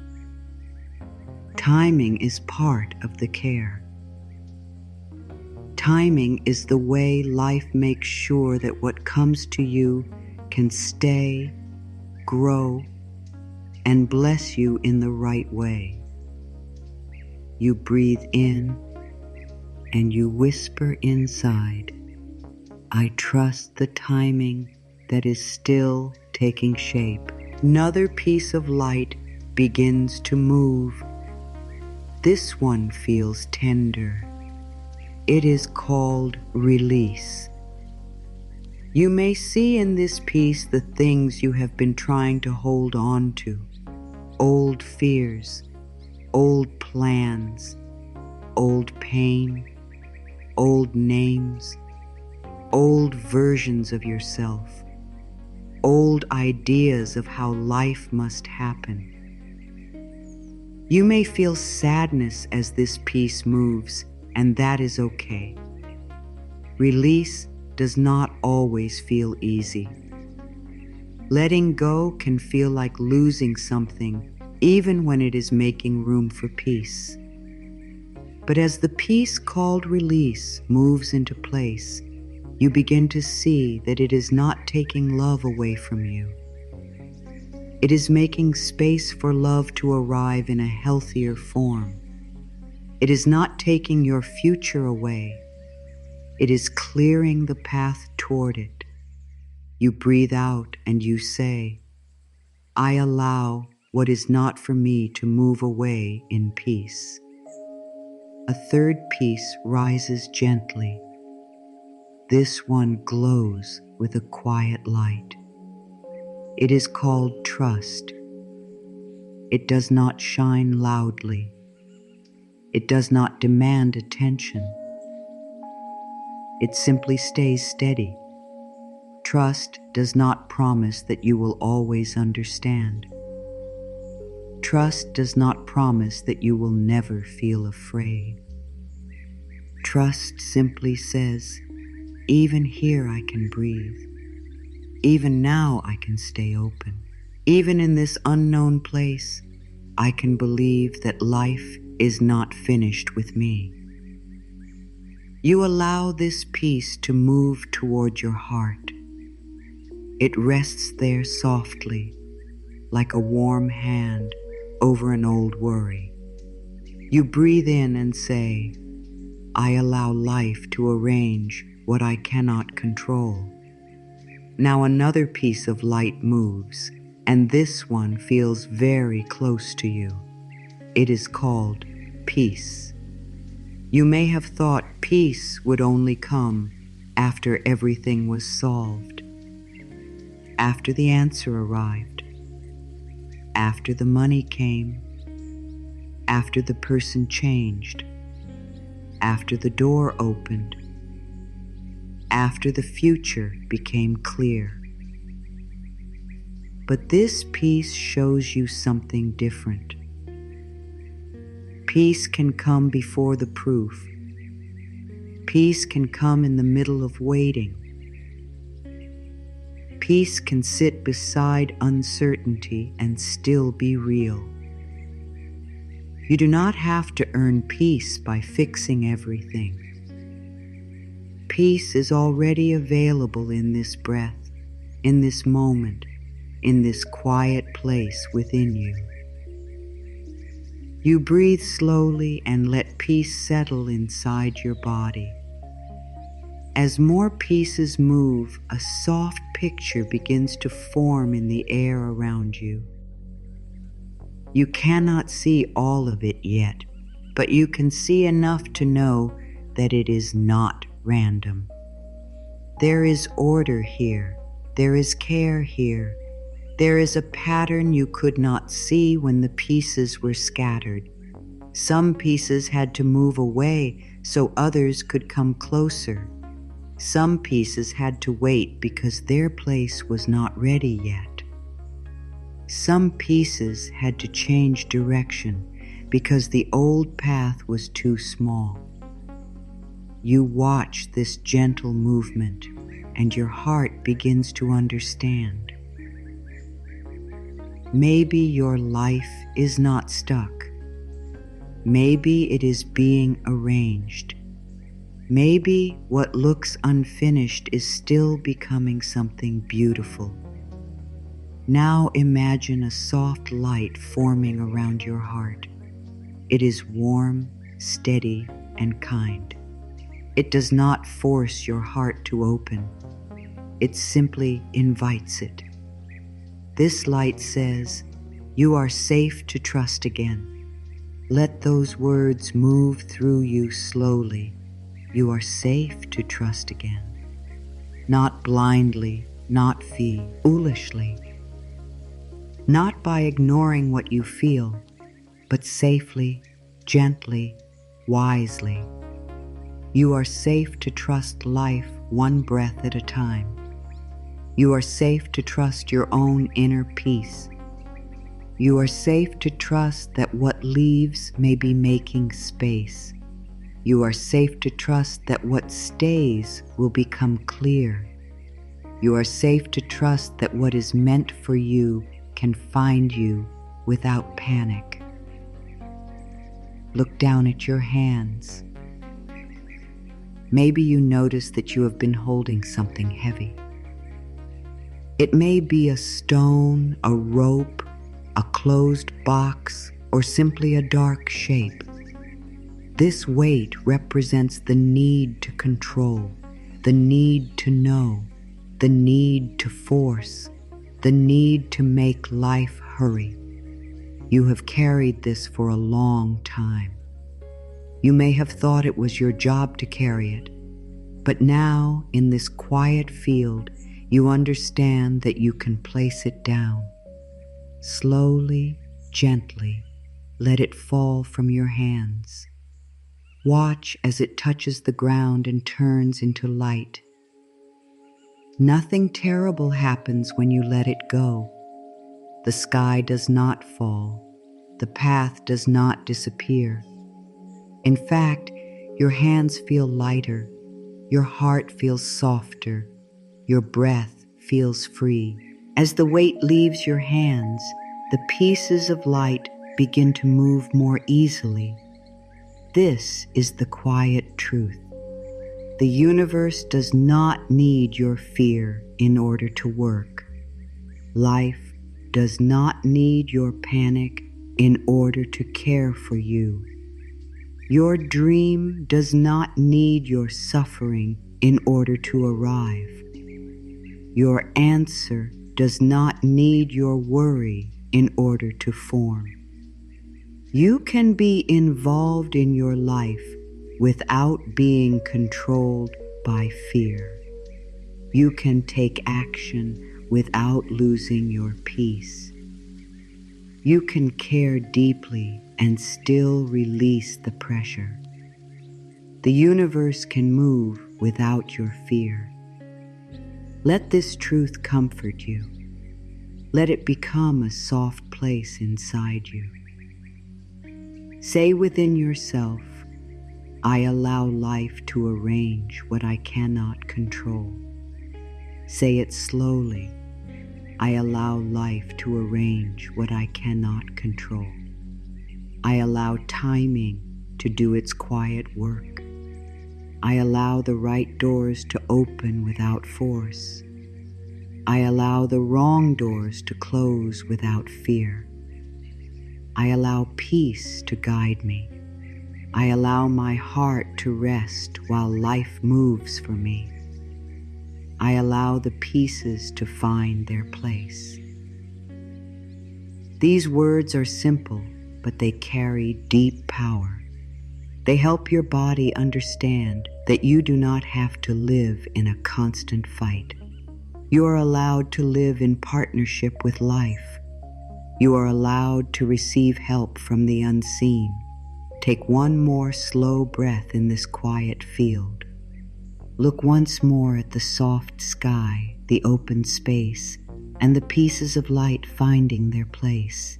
Timing is part of the care. Timing is the way life makes sure that what comes to you can stay, grow, and bless you in the right way. You breathe in and you whisper inside, I trust the timing that is still taking shape. Another piece of light begins to move. This one feels tender. It is called release. You may see in this piece the things you have been trying to hold on to. Old fears, old plans, old pain, old names, old versions of yourself, old ideas of how life must happen. You may feel sadness as this piece moves, and that is okay. Release does not always feel easy. Letting go can feel like losing something, even when it is making room for peace. But as the piece called release moves into place, you begin to see that it is not taking love away from you. It is making space for love to arrive in a healthier form. It is not taking your future away. It is clearing the path toward it. You breathe out and you say, I allow what is not for me to move away in peace. A third piece rises gently. This one glows with a quiet light. It is called trust. It does not shine loudly. It does not demand attention. It simply stays steady. Trust does not promise that you will always understand. Trust does not promise that you will never feel afraid. Trust simply says, even here I can breathe. Even now I can stay open. Even in this unknown place, I can believe that life is not finished with me. You allow this peace to move toward your heart. It rests there softly, like a warm hand over an old worry. You breathe in and say, I allow life to arrange what I cannot control. Now another piece of light moves, and this one feels very close to you. It is called peace. You may have thought peace would only come after everything was solved, after the answer arrived, after the money came, after the person changed, after the door opened, after the future became clear. But this peace shows you something different. Peace can come before the proof. Peace can come in the middle of waiting. Peace can sit beside uncertainty and still be real. You do not have to earn peace by fixing everything. Peace is already available in this breath, in this moment, in this quiet place within you. You breathe slowly and let peace settle inside your body. As more pieces move, a soft picture begins to form in the air around you. You cannot see all of it yet, but you can see enough to know that it is not random. There is order here. There is care here. There is a pattern you could not see when the pieces were scattered. Some pieces had to move away so others could come closer. Some pieces had to wait because their place was not ready yet. Some pieces had to change direction because the old path was too small. You watch this gentle movement, and your heart begins to understand. Maybe your life is not stuck. Maybe it is being arranged. Maybe what looks unfinished is still becoming something beautiful. Now imagine a soft light forming around your heart. It is warm, steady, and kind. It does not force your heart to open. It simply invites it. This light says, "You are safe to trust again." Let those words move through you slowly. You are safe to trust again. Not blindly, not foolishly. Not by ignoring what you feel, but safely, gently, wisely. You are safe to trust life one breath at a time. You are safe to trust your own inner peace. You are safe to trust that what leaves may be making space. You are safe to trust that what stays will become clear. You are safe to trust that what is meant for you can find you without panic. Look down at your hands. Maybe you notice that you have been holding something heavy. It may be a stone, a rope, a closed box, or simply a dark shape. This weight represents the need to control, the need to know, the need to force, the need to make life hurry. You have carried this for a long time. You may have thought it was your job to carry it, but now, in this quiet field, you understand that you can place it down. Slowly, gently, let it fall from your hands. Watch as it touches the ground and turns into light. Nothing terrible happens when you let it go. The sky does not fall. The path does not disappear. In fact, your hands feel lighter. Your heart feels softer. Your breath feels free. As the weight leaves your hands, the pieces of light begin to move more easily. This is the quiet truth. The universe does not need your fear in order to work. Life does not need your panic in order to care for you. Your dream does not need your suffering in order to arrive. Your answer does not need your worry in order to form. You can be involved in your life without being controlled by fear. You can take action without losing your peace. You can care deeply and still release the pressure. The universe can move without your fear. Let this truth comfort you. Let it become a soft place inside you. Say within yourself, "I allow life to arrange what I cannot control." Say it slowly. "I allow life to arrange what I cannot control." I allow timing to do its quiet work. I allow the right doors to open without force. I allow the wrong doors to close without fear. I allow peace to guide me. I allow my heart to rest while life moves for me. I allow the pieces to find their place. These words are simple, but they carry deep power. They help your body understand that you do not have to live in a constant fight. You are allowed to live in partnership with life. You are allowed to receive help from the unseen. Take one more slow breath in this quiet field. Look once more at the soft sky, the open space, and the pieces of light finding their place.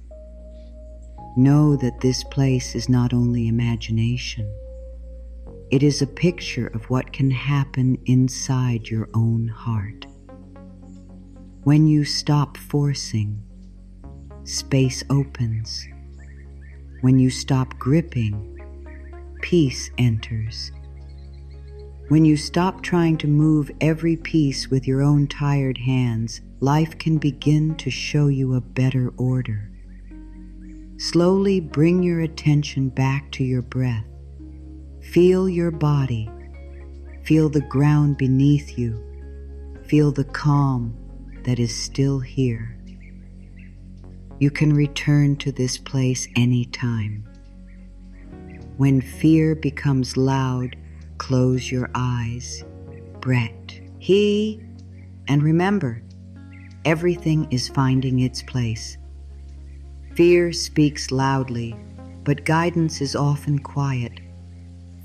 Know that this place is not only imagination. It is a picture of what can happen inside your own heart. When you stop forcing, space opens. When you stop gripping, peace enters. When you stop trying to move every piece with your own tired hands, life can begin to show you a better order. Slowly bring your attention back to your breath. Feel your body. Feel the ground beneath you. Feel the calm that is still here. You can return to this place anytime. When fear becomes loud, close your eyes. Brett, and remember, everything is finding its place. Fear speaks loudly, but guidance is often quiet.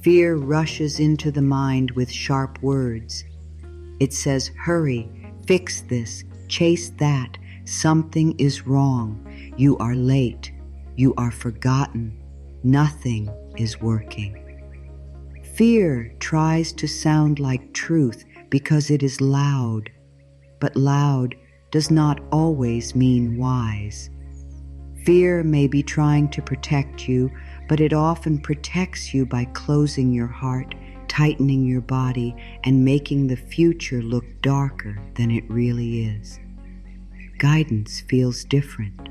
Fear rushes into the mind with sharp words. It says, hurry, fix this, chase that, something is wrong, you are late, you are forgotten, nothing is working. Fear tries to sound like truth because it is loud, but loud does not always mean wise. Fear may be trying to protect you, but it often protects you by closing your heart, tightening your body, and making the future look darker than it really is. Guidance feels different.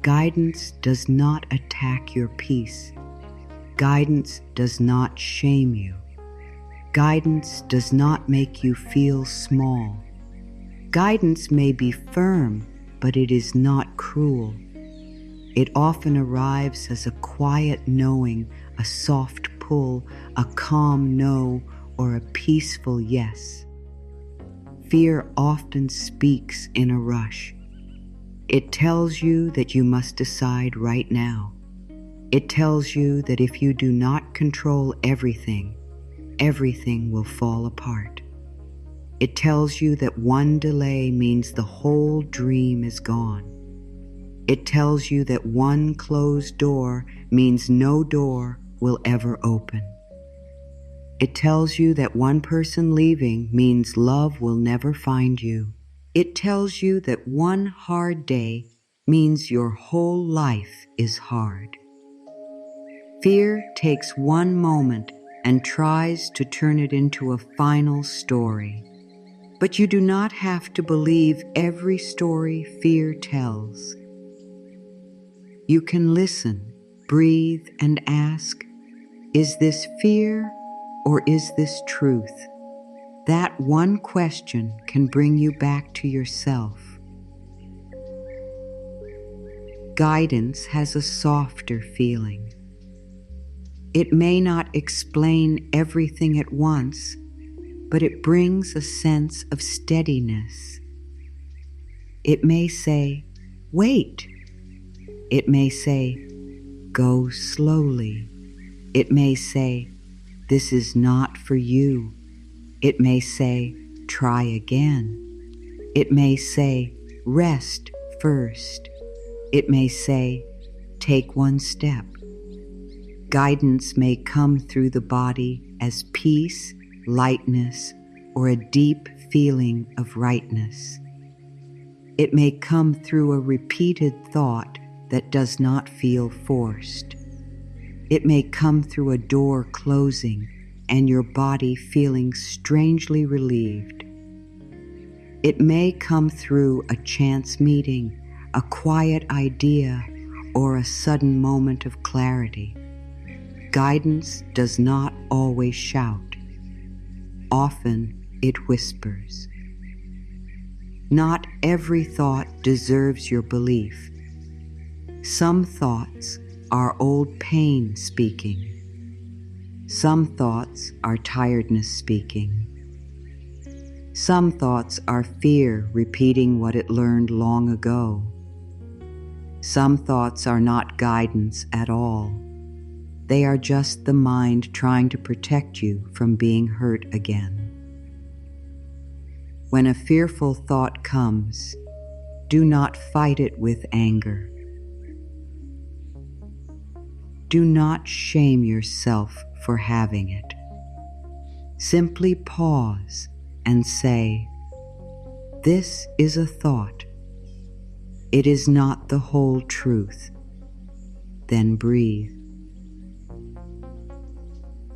Guidance does not attack your peace. Guidance does not shame you. Guidance does not make you feel small. Guidance may be firm, but it is not cruel. It often arrives as a quiet knowing, a soft pull, a calm no, or a peaceful yes. Fear often speaks in a rush. It tells you that you must decide right now. It tells you that if you do not control everything, everything will fall apart. It tells you that one delay means the whole dream is gone. It tells you that one closed door means no door will ever open. It tells you that one person leaving means love will never find you. It tells you that one hard day means your whole life is hard. Fear takes one moment and tries to turn it into a final story. But you do not have to believe every story fear tells. You can listen, breathe, and ask, is this fear or is this truth? That one question can bring you back to yourself. Guidance has a softer feeling. It may not explain everything at once, but it brings a sense of steadiness. It may say, wait. It may say, go slowly. It may say, this is not for you. It may say, try again. It may say, rest first. It may say, take one step. Guidance may come through the body as peace, lightness, or a deep feeling of rightness. It may come through a repeated thought that does not feel forced. It may come through a door closing and your body feeling strangely relieved. It may come through a chance meeting, a quiet idea, or a sudden moment of clarity. Guidance does not always shout. Often it whispers. Not every thought deserves your belief. Some thoughts are old pain speaking. Some thoughts are tiredness speaking. Some thoughts are fear repeating what it learned long ago. Some thoughts are not guidance at all. They are just the mind trying to protect you from being hurt again. When a fearful thought comes, do not fight it with anger. Do not shame yourself for having it. Simply pause and say, "This is a thought. It is not the whole truth." Then breathe.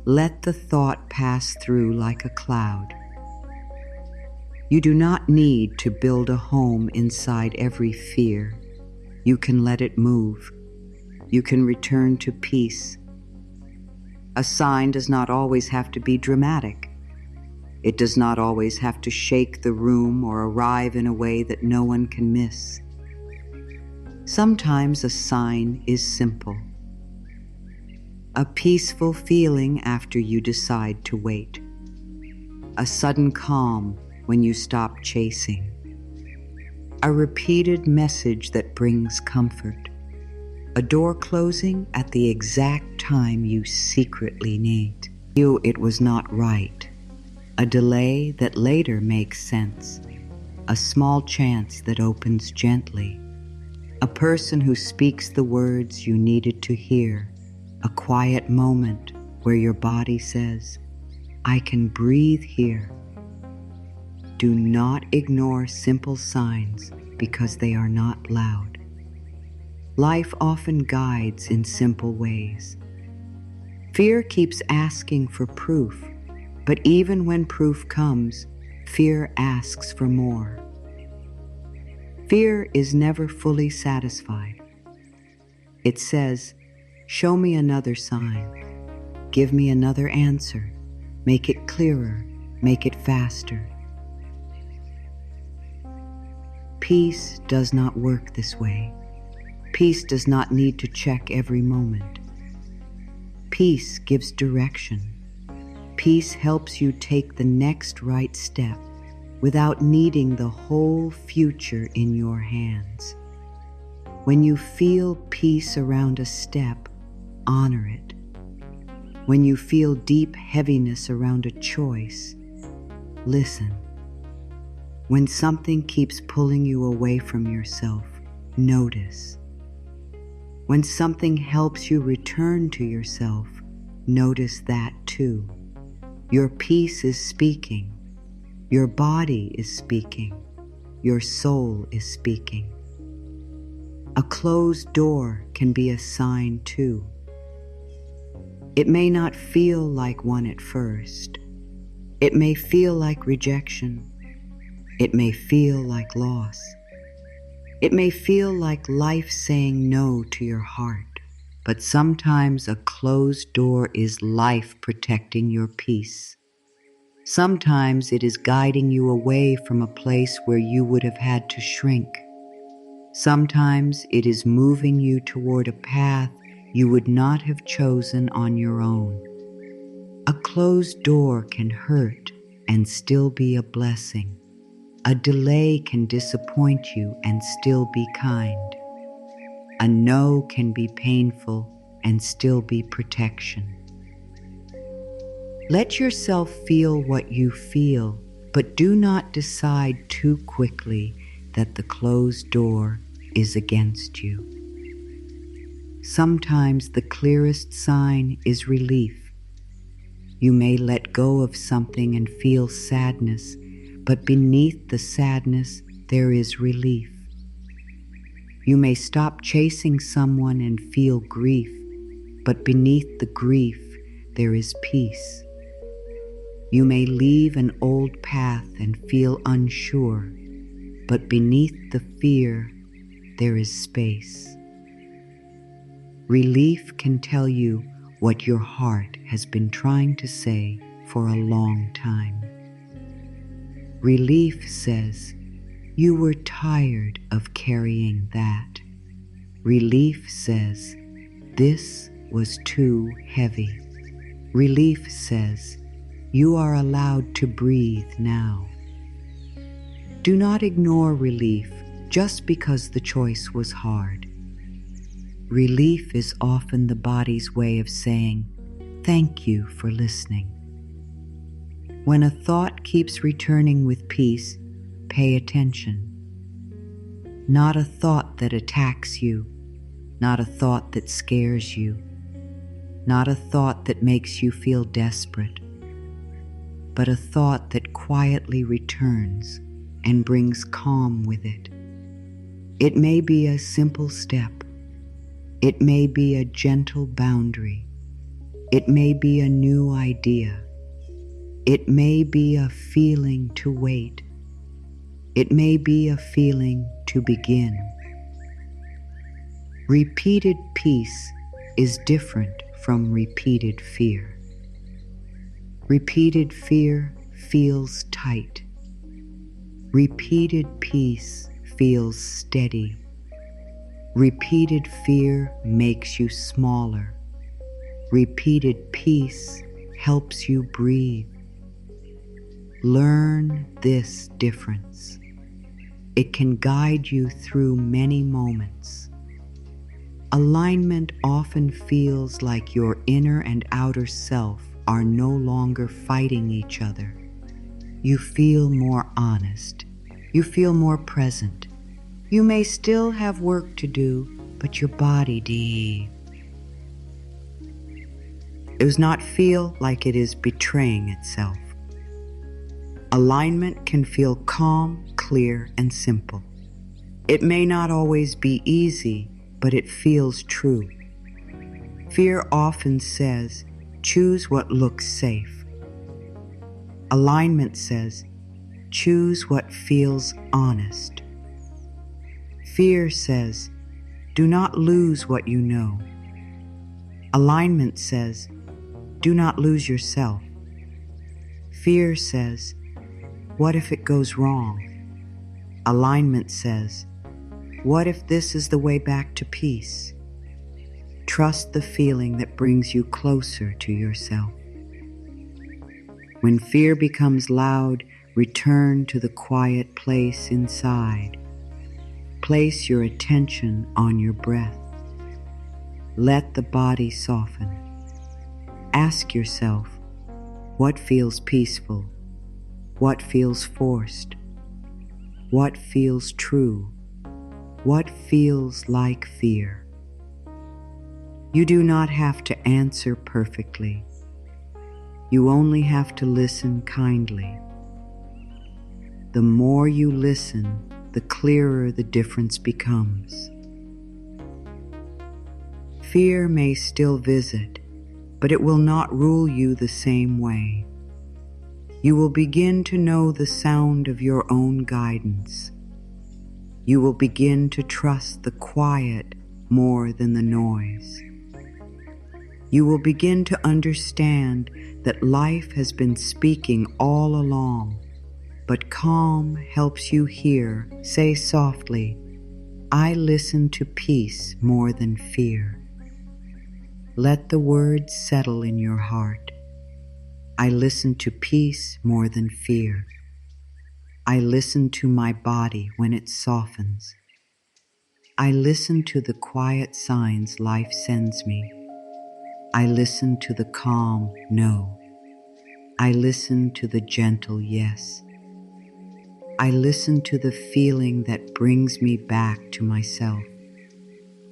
Let the thought pass through like a cloud. You do not need to build a home inside every fear. You can let it move. You can return to peace. A sign does not always have to be dramatic. It does not always have to shake the room or arrive in a way that no one can miss. Sometimes a sign is simple. A peaceful feeling after you decide to wait. A sudden calm when you stop chasing. A repeated message that brings comfort. A door closing at the exact time you secretly need. It was not right. A delay that later makes sense. A small chance that opens gently. A person who speaks the words you needed to hear. A quiet moment where your body says, "I can breathe here." Do not ignore simple signs because they are not loud. Life often guides in simple ways. Fear keeps asking for proof, but even when proof comes, fear asks for more. Fear is never fully satisfied. It says, "Show me another sign. Give me another answer. Make it clearer. Make it faster." Peace does not work this way. Peace does not need to check every moment. Peace gives direction. Peace helps you take the next right step without needing the whole future in your hands. When you feel peace around a step, honor it. When you feel deep heaviness around a choice, listen. When something keeps pulling you away from yourself, notice. When something helps you return to yourself, notice that too. Your peace is speaking. Your body is speaking. Your soul is speaking. A closed door can be a sign too. It may not feel like one at first. It may feel like rejection. It may feel like loss. It may feel like life saying no to your heart. But sometimes a closed door is life protecting your peace. Sometimes it is guiding you away from a place where you would have had to shrink. Sometimes it is moving you toward a path you would not have chosen on your own. A closed door can hurt and still be a blessing. A delay can disappoint you and still be kind. A no can be painful and still be protection. Let yourself feel what you feel, but do not decide too quickly that the closed door is against you. Sometimes the clearest sign is relief. You may let go of something and feel sadness, but beneath the sadness there is relief. You may stop chasing someone and feel grief, but beneath the grief there is peace. You may leave an old path and feel unsure, but beneath the fear there is space. Relief can tell you what your heart has been trying to say for a long time. Relief says, you were tired of carrying that. Relief says, this was too heavy. Relief says, you are allowed to breathe now. Do not ignore relief just because the choice was hard. Relief is often the body's way of saying, thank you for listening. When a thought keeps returning with peace, pay attention. Not a thought that attacks you, not a thought that scares you, not a thought that makes you feel desperate, but a thought that quietly returns and brings calm with it. It may be a simple step. It may be a gentle boundary. It may be a new idea. It may be a feeling to wait. It may be a feeling to begin. Repeated peace is different from repeated fear. Repeated fear feels tight. Repeated peace feels steady. Repeated fear makes you smaller. Repeated peace helps you breathe. Learn this difference. It can guide you through many moments. Alignment often feels like your inner and outer self are no longer fighting each other. You feel more honest. You feel more present. You may still have work to do, but your body does not feel like it is betraying itself. Alignment can feel calm, clear, and simple. It may not always be easy, but it feels true. Fear often says, choose what looks safe. Alignment says, choose what feels honest. Fear says, do not lose what you know. Alignment says, do not lose yourself. Fear says, what if it goes wrong? Alignment says, what if this is the way back to peace? Trust the feeling that brings you closer to yourself. When fear becomes loud, return to the quiet place inside. Place your attention on your breath. Let the body soften. Ask yourself, what feels peaceful? What feels forced? What feels true? What feels like fear? You do not have to answer perfectly. You only have to listen kindly. The more you listen, the clearer the difference becomes. Fear may still visit, but it will not rule you the same way. You will begin to know the sound of your own guidance. You will begin to trust the quiet more than the noise. You will begin to understand that life has been speaking all along, but calm helps you hear. Say softly, I listen to peace more than fear. Let the words settle in your heart. I listen to peace more than fear. I listen to my body when it softens. I listen to the quiet signs life sends me. I listen to the calm no. I listen to the gentle yes. I listen to the feeling that brings me back to myself.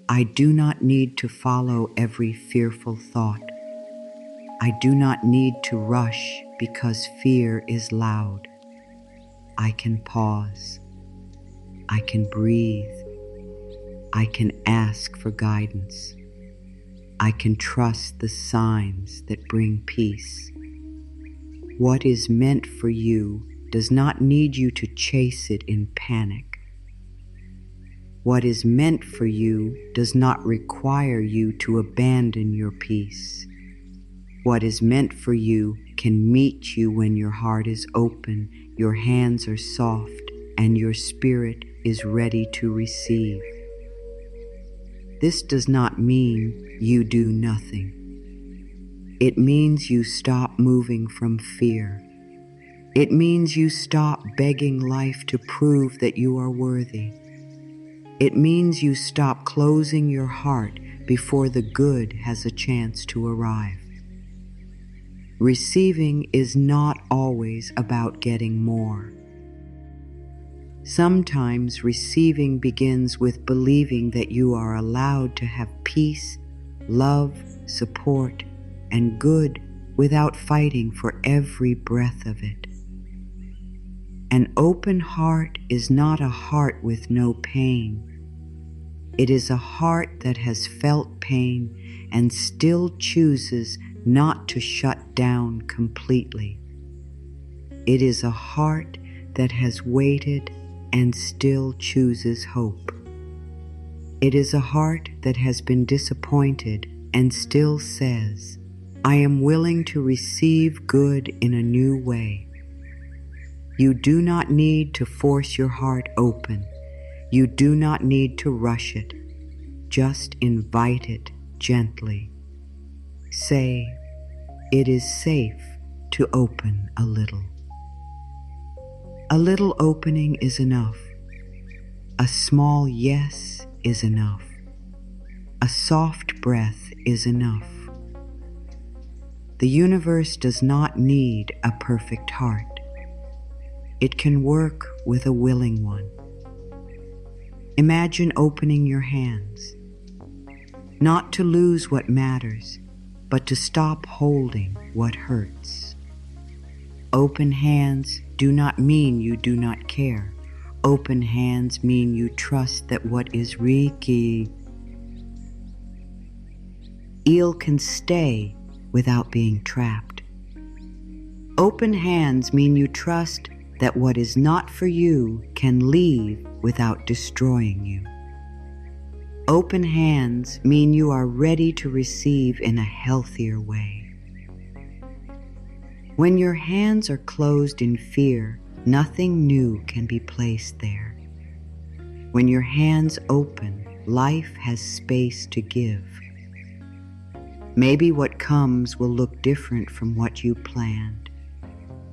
I do not need to follow every fearful thought. I do not need to rush because fear is loud. I can pause. I can breathe. I can ask for guidance. I can trust the signs that bring peace. What is meant for you does not need you to chase it in panic. What is meant for you does not require you to abandon your peace. What is meant for you can meet you when your heart is open, your hands are soft, and your spirit is ready to receive. This does not mean you do nothing. It means you stop moving from fear. It means you stop begging life to prove that you are worthy. It means you stop closing your heart before the good has a chance to arrive. Receiving is not always about getting more. Sometimes receiving begins with believing that you are allowed to have peace, love, support, and good without fighting for every breath of it. An open heart is not a heart with no pain. It is a heart that has felt pain and still chooses not to shut down completely. It is a heart that has waited and still chooses hope. It is a heart that has been disappointed and still says, I am willing to receive good in a new way. You do not need to force your heart open. You do not need to rush it. Just invite it gently. Say, it is safe to open a little. A little opening is enough. A small yes is enough. A soft breath is enough. The universe does not need a perfect heart. It can work with a willing one. Imagine opening your hands, not to lose what matters, but to stop holding what hurts. Open hands do not mean you do not care. Open hands mean you trust that what is Reiki can stay without being trapped. Open hands mean you trust that what is not for you can leave without destroying you. Open hands mean you are ready to receive in a healthier way. When your hands are closed in fear, nothing new can be placed there. When your hands open, life has space to give. Maybe what comes will look different from what you planned.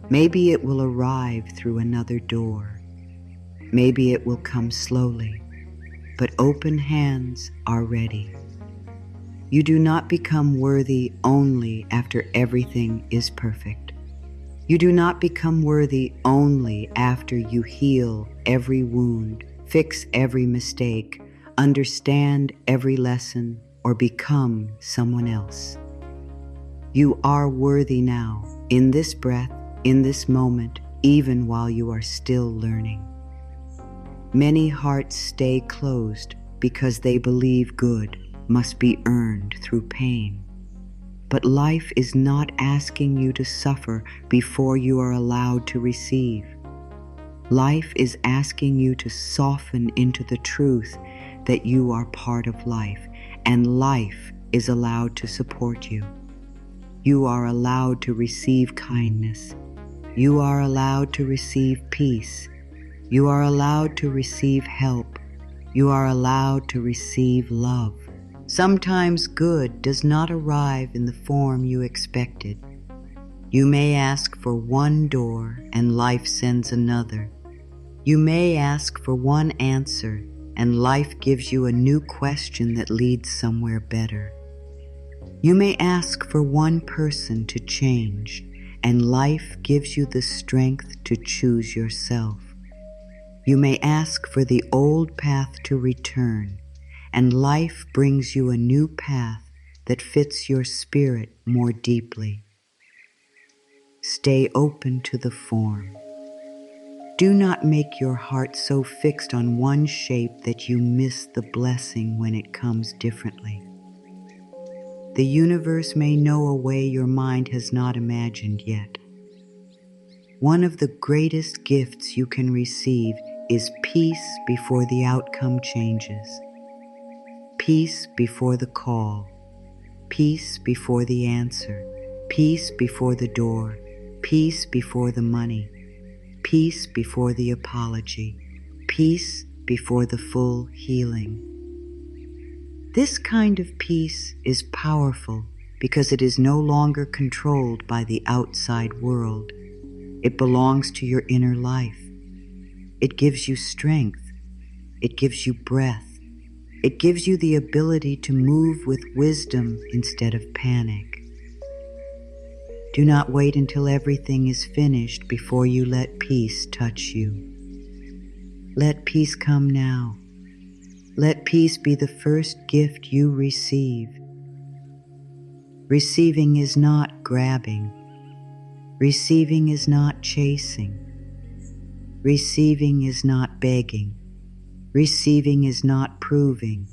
Maybe it will arrive through another door. Maybe it will come slowly, but open hands are ready. You do not become worthy only after everything is perfect. You do not become worthy only after you heal every wound, fix every mistake, understand every lesson, or become someone else. You are worthy now, in this breath, in this moment, even while you are still learning. Many hearts stay closed because they believe good must be earned through pain. But life is not asking you to suffer before you are allowed to receive. Life is asking you to soften into the truth that you are part of life, and life is allowed to support you. You are allowed to receive kindness. You are allowed to receive peace. You are allowed to receive help. You are allowed to receive love. Sometimes good does not arrive in the form you expected. You may ask for one door and life sends another. You may ask for one answer and life gives you a new question that leads somewhere better. You may ask for one person to change and life gives you the strength to choose yourself. You may ask for the old path to return, and life brings you a new path that fits your spirit more deeply. Stay open to the form. Do not make your heart so fixed on one shape that you miss the blessing when it comes differently. The universe may know a way your mind has not imagined yet. One of the greatest gifts you can receive is peace before the outcome changes. Peace before the call. Peace before the answer. Peace before the door, peace before the money, peace before the apology, peace before the full healing. This kind of peace is powerful because it is no longer controlled by the outside world. It belongs to your inner life. It gives you strength. It gives you breath. It gives you the ability to move with wisdom instead of panic. Do not wait until everything is finished before you let peace touch you. Let peace come now. Let peace be the first gift you receive. Receiving is not grabbing. Receiving is not chasing. Receiving is not begging. Receiving is not proving.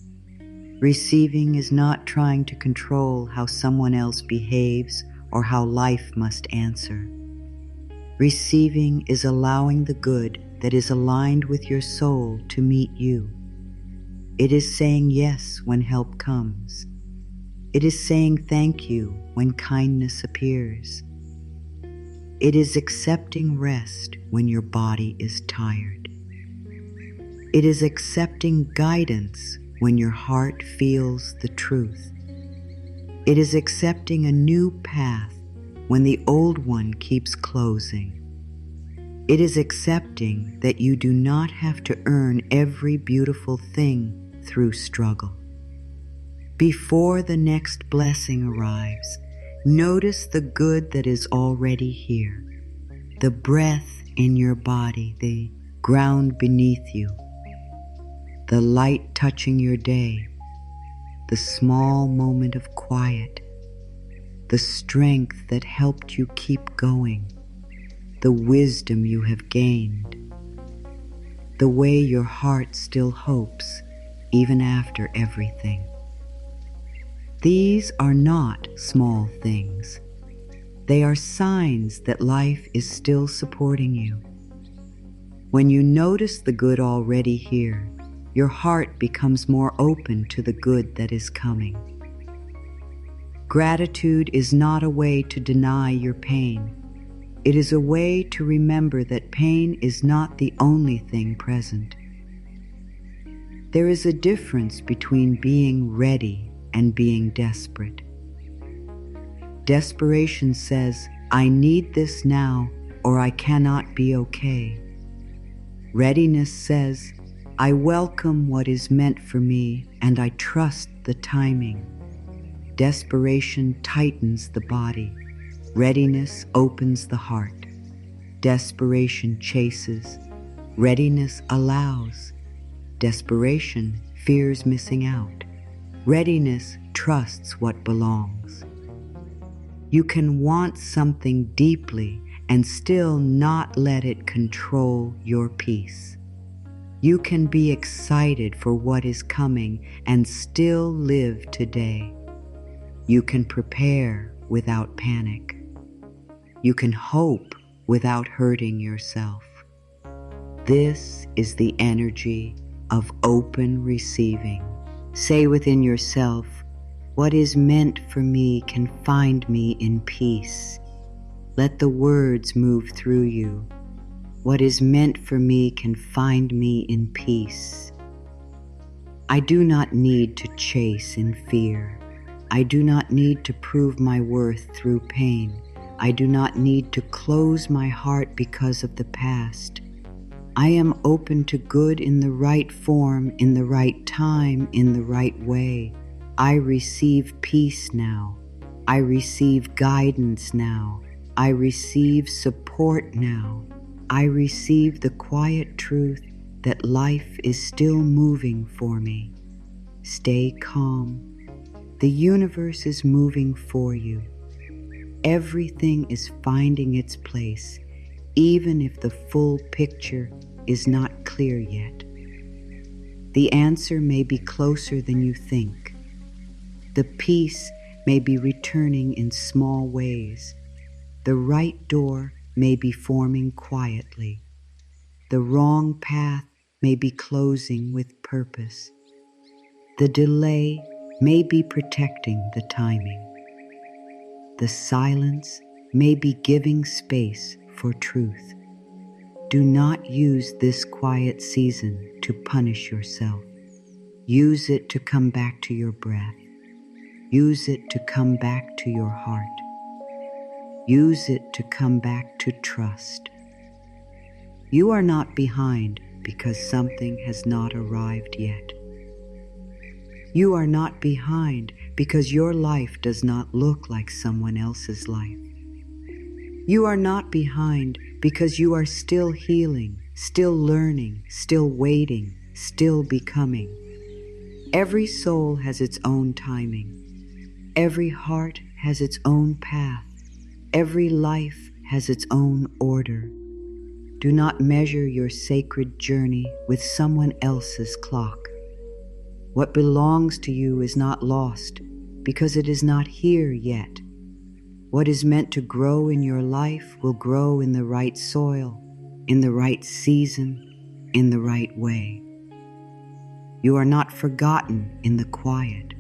Receiving is not trying to control how someone else behaves or how life must answer. Receiving is allowing the good that is aligned with your soul to meet you. It is saying yes when help comes. It is saying thank you when kindness appears. It is accepting rest when your body is tired. It is accepting guidance when your heart feels the truth. It is accepting a new path when the old one keeps closing. It is accepting that you do not have to earn every beautiful thing through struggle. Before the next blessing arrives, notice the good that is already here. The breath in your body, the ground beneath you, the light touching your day, the small moment of quiet, the strength that helped you keep going, the wisdom you have gained, the way your heart still hopes even after everything. These are not small things. They are signs that life is still supporting you. When you notice the good already here, your heart becomes more open to the good that is coming. Gratitude is not a way to deny your pain. It is a way to remember that pain is not the only thing present. There is a difference between being ready and being desperate. Desperation says, I need this now or I cannot be okay. Readiness says, I welcome what is meant for me and I trust the timing. Desperation tightens the body. Readiness opens the heart. Desperation chases. Readiness allows. Desperation fears missing out. Readiness trusts what belongs. You can want something deeply and still not let it control your peace. You can be excited for what is coming and still live today. You can prepare without panic. You can hope without hurting yourself. This is the energy of open receiving. Say within yourself, what is meant for me can find me in peace. Let the words move through you. What is meant for me can find me in peace. I do not need to chase in fear. I do not need to prove my worth through pain. I do not need to close my heart because of the past. I am open to good in the right form, in the right time, in the right way. I receive peace now. I receive guidance now. I receive support now. I receive the quiet truth that life is still moving for me. Stay calm. The universe is moving for you. Everything is finding its place, even if the full picture is not clear yet. The answer may be closer than you think. The peace may be returning in small ways. The right door may be forming quietly. The wrong path may be closing with purpose. The delay may be protecting the timing. the silence may be giving space for truth. Do not use this quiet season to punish yourself. Use it to come back to your breath. Use it to come back to your heart. Use it to come back to trust. You are not behind because something has not arrived yet. You are not behind because your life does not look like someone else's life. You are not behind because you are still healing, still learning, still waiting, still becoming. Every soul has its own timing. Every heart has its own path. Every life has its own order. Do not measure your sacred journey with someone else's clock. What belongs to you is not lost because it is not here yet. What is meant to grow in your life will grow in the right soil, in the right season, in the right way. You are not forgotten in the quiet.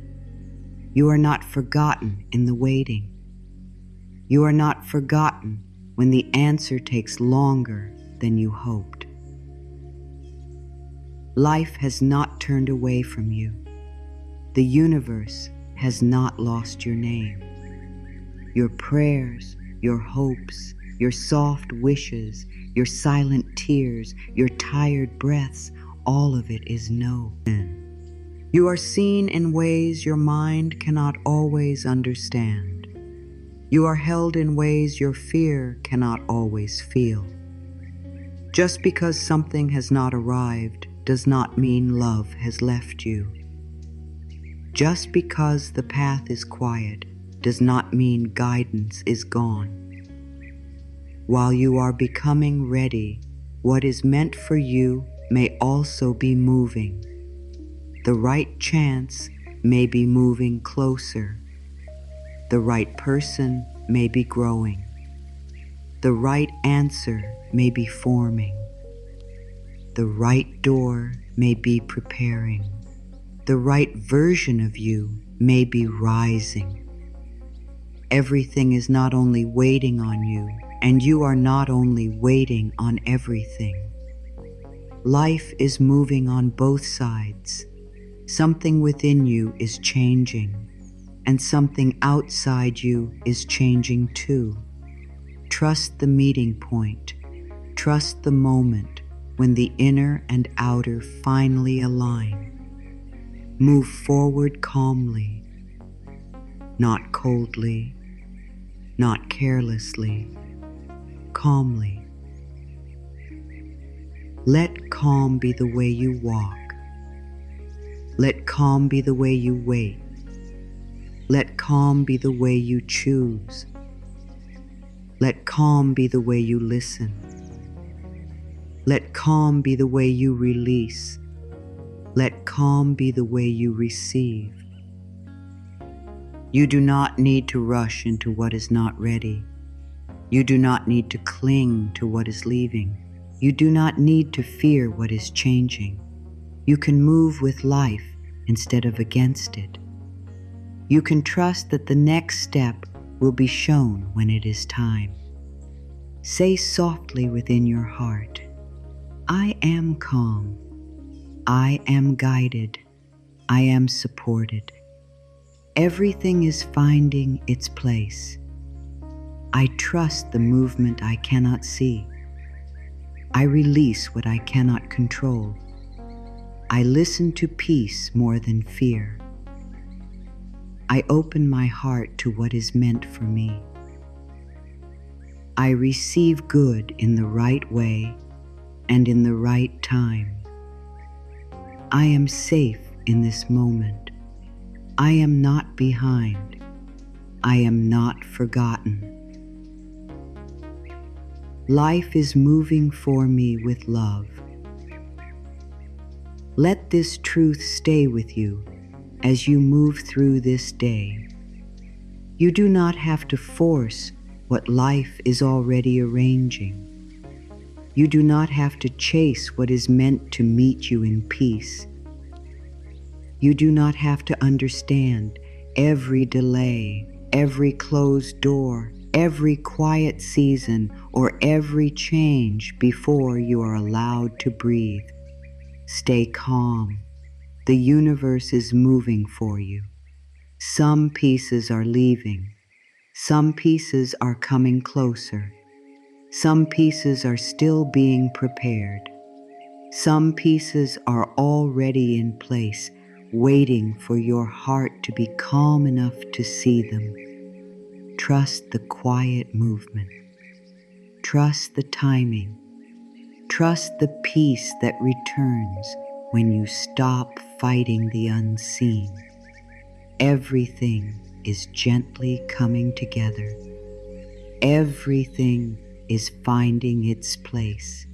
You are not forgotten in the waiting. You are not forgotten when the answer takes longer than you hoped. Life has not turned away from you. The universe has not lost your name. Your prayers, your hopes, your soft wishes, your silent tears, your tired breaths, all of it is known. You are seen in ways your mind cannot always understand. You are held in ways your fear cannot always feel. Just because something has not arrived does not mean love has left you. Just because the path is quiet does not mean guidance is gone. While you are becoming ready, what is meant for you may also be moving. The right chance may be moving closer. The right person may be growing. The right answer may be forming. The right door may be preparing. The right version of you may be rising. Everything is not only waiting on you, and you are not only waiting on everything. Life is moving on both sides. Something within you is changing, and something outside you is changing too. Trust the meeting point. Trust the moment when the inner and outer finally align. Move forward calmly, not coldly, not carelessly, calmly. Let calm be the way you walk. Let calm be the way you wait. Let calm be the way you choose. Let calm be the way you listen. Let calm be the way you release. Let calm be the way you receive. You do not need to rush into what is not ready. You do not need to cling to what is leaving. You do not need to fear what is changing. You can move with life instead of against it. You can trust that the next step will be shown when it is time. Say softly within your heart, I am calm. I am guided. I am supported. Everything is finding its place. I trust the movement I cannot see. I release what I cannot control. I listen to peace more than fear. I open my heart to what is meant for me. I receive good in the right way and in the right time. I am safe in this moment. I am not behind. I am not forgotten. Life is moving for me with love. Let this truth stay with you as you move through this day. You do not have to force what life is already arranging. You do not have to chase what is meant to meet you in peace. You do not have to understand every delay every closed door, every quiet season, or every change before you are allowed to breathe. Stay calm. The universe is moving for you. Some pieces are leaving. Some pieces are coming closer. Some pieces are still being prepared. Some pieces are already in place, waiting for your heart to be calm enough to see them. Trust the quiet movement. Trust the timing. Trust the peace that returns when you stop fighting the unseen. Everything is gently coming together. Everything is finding its place.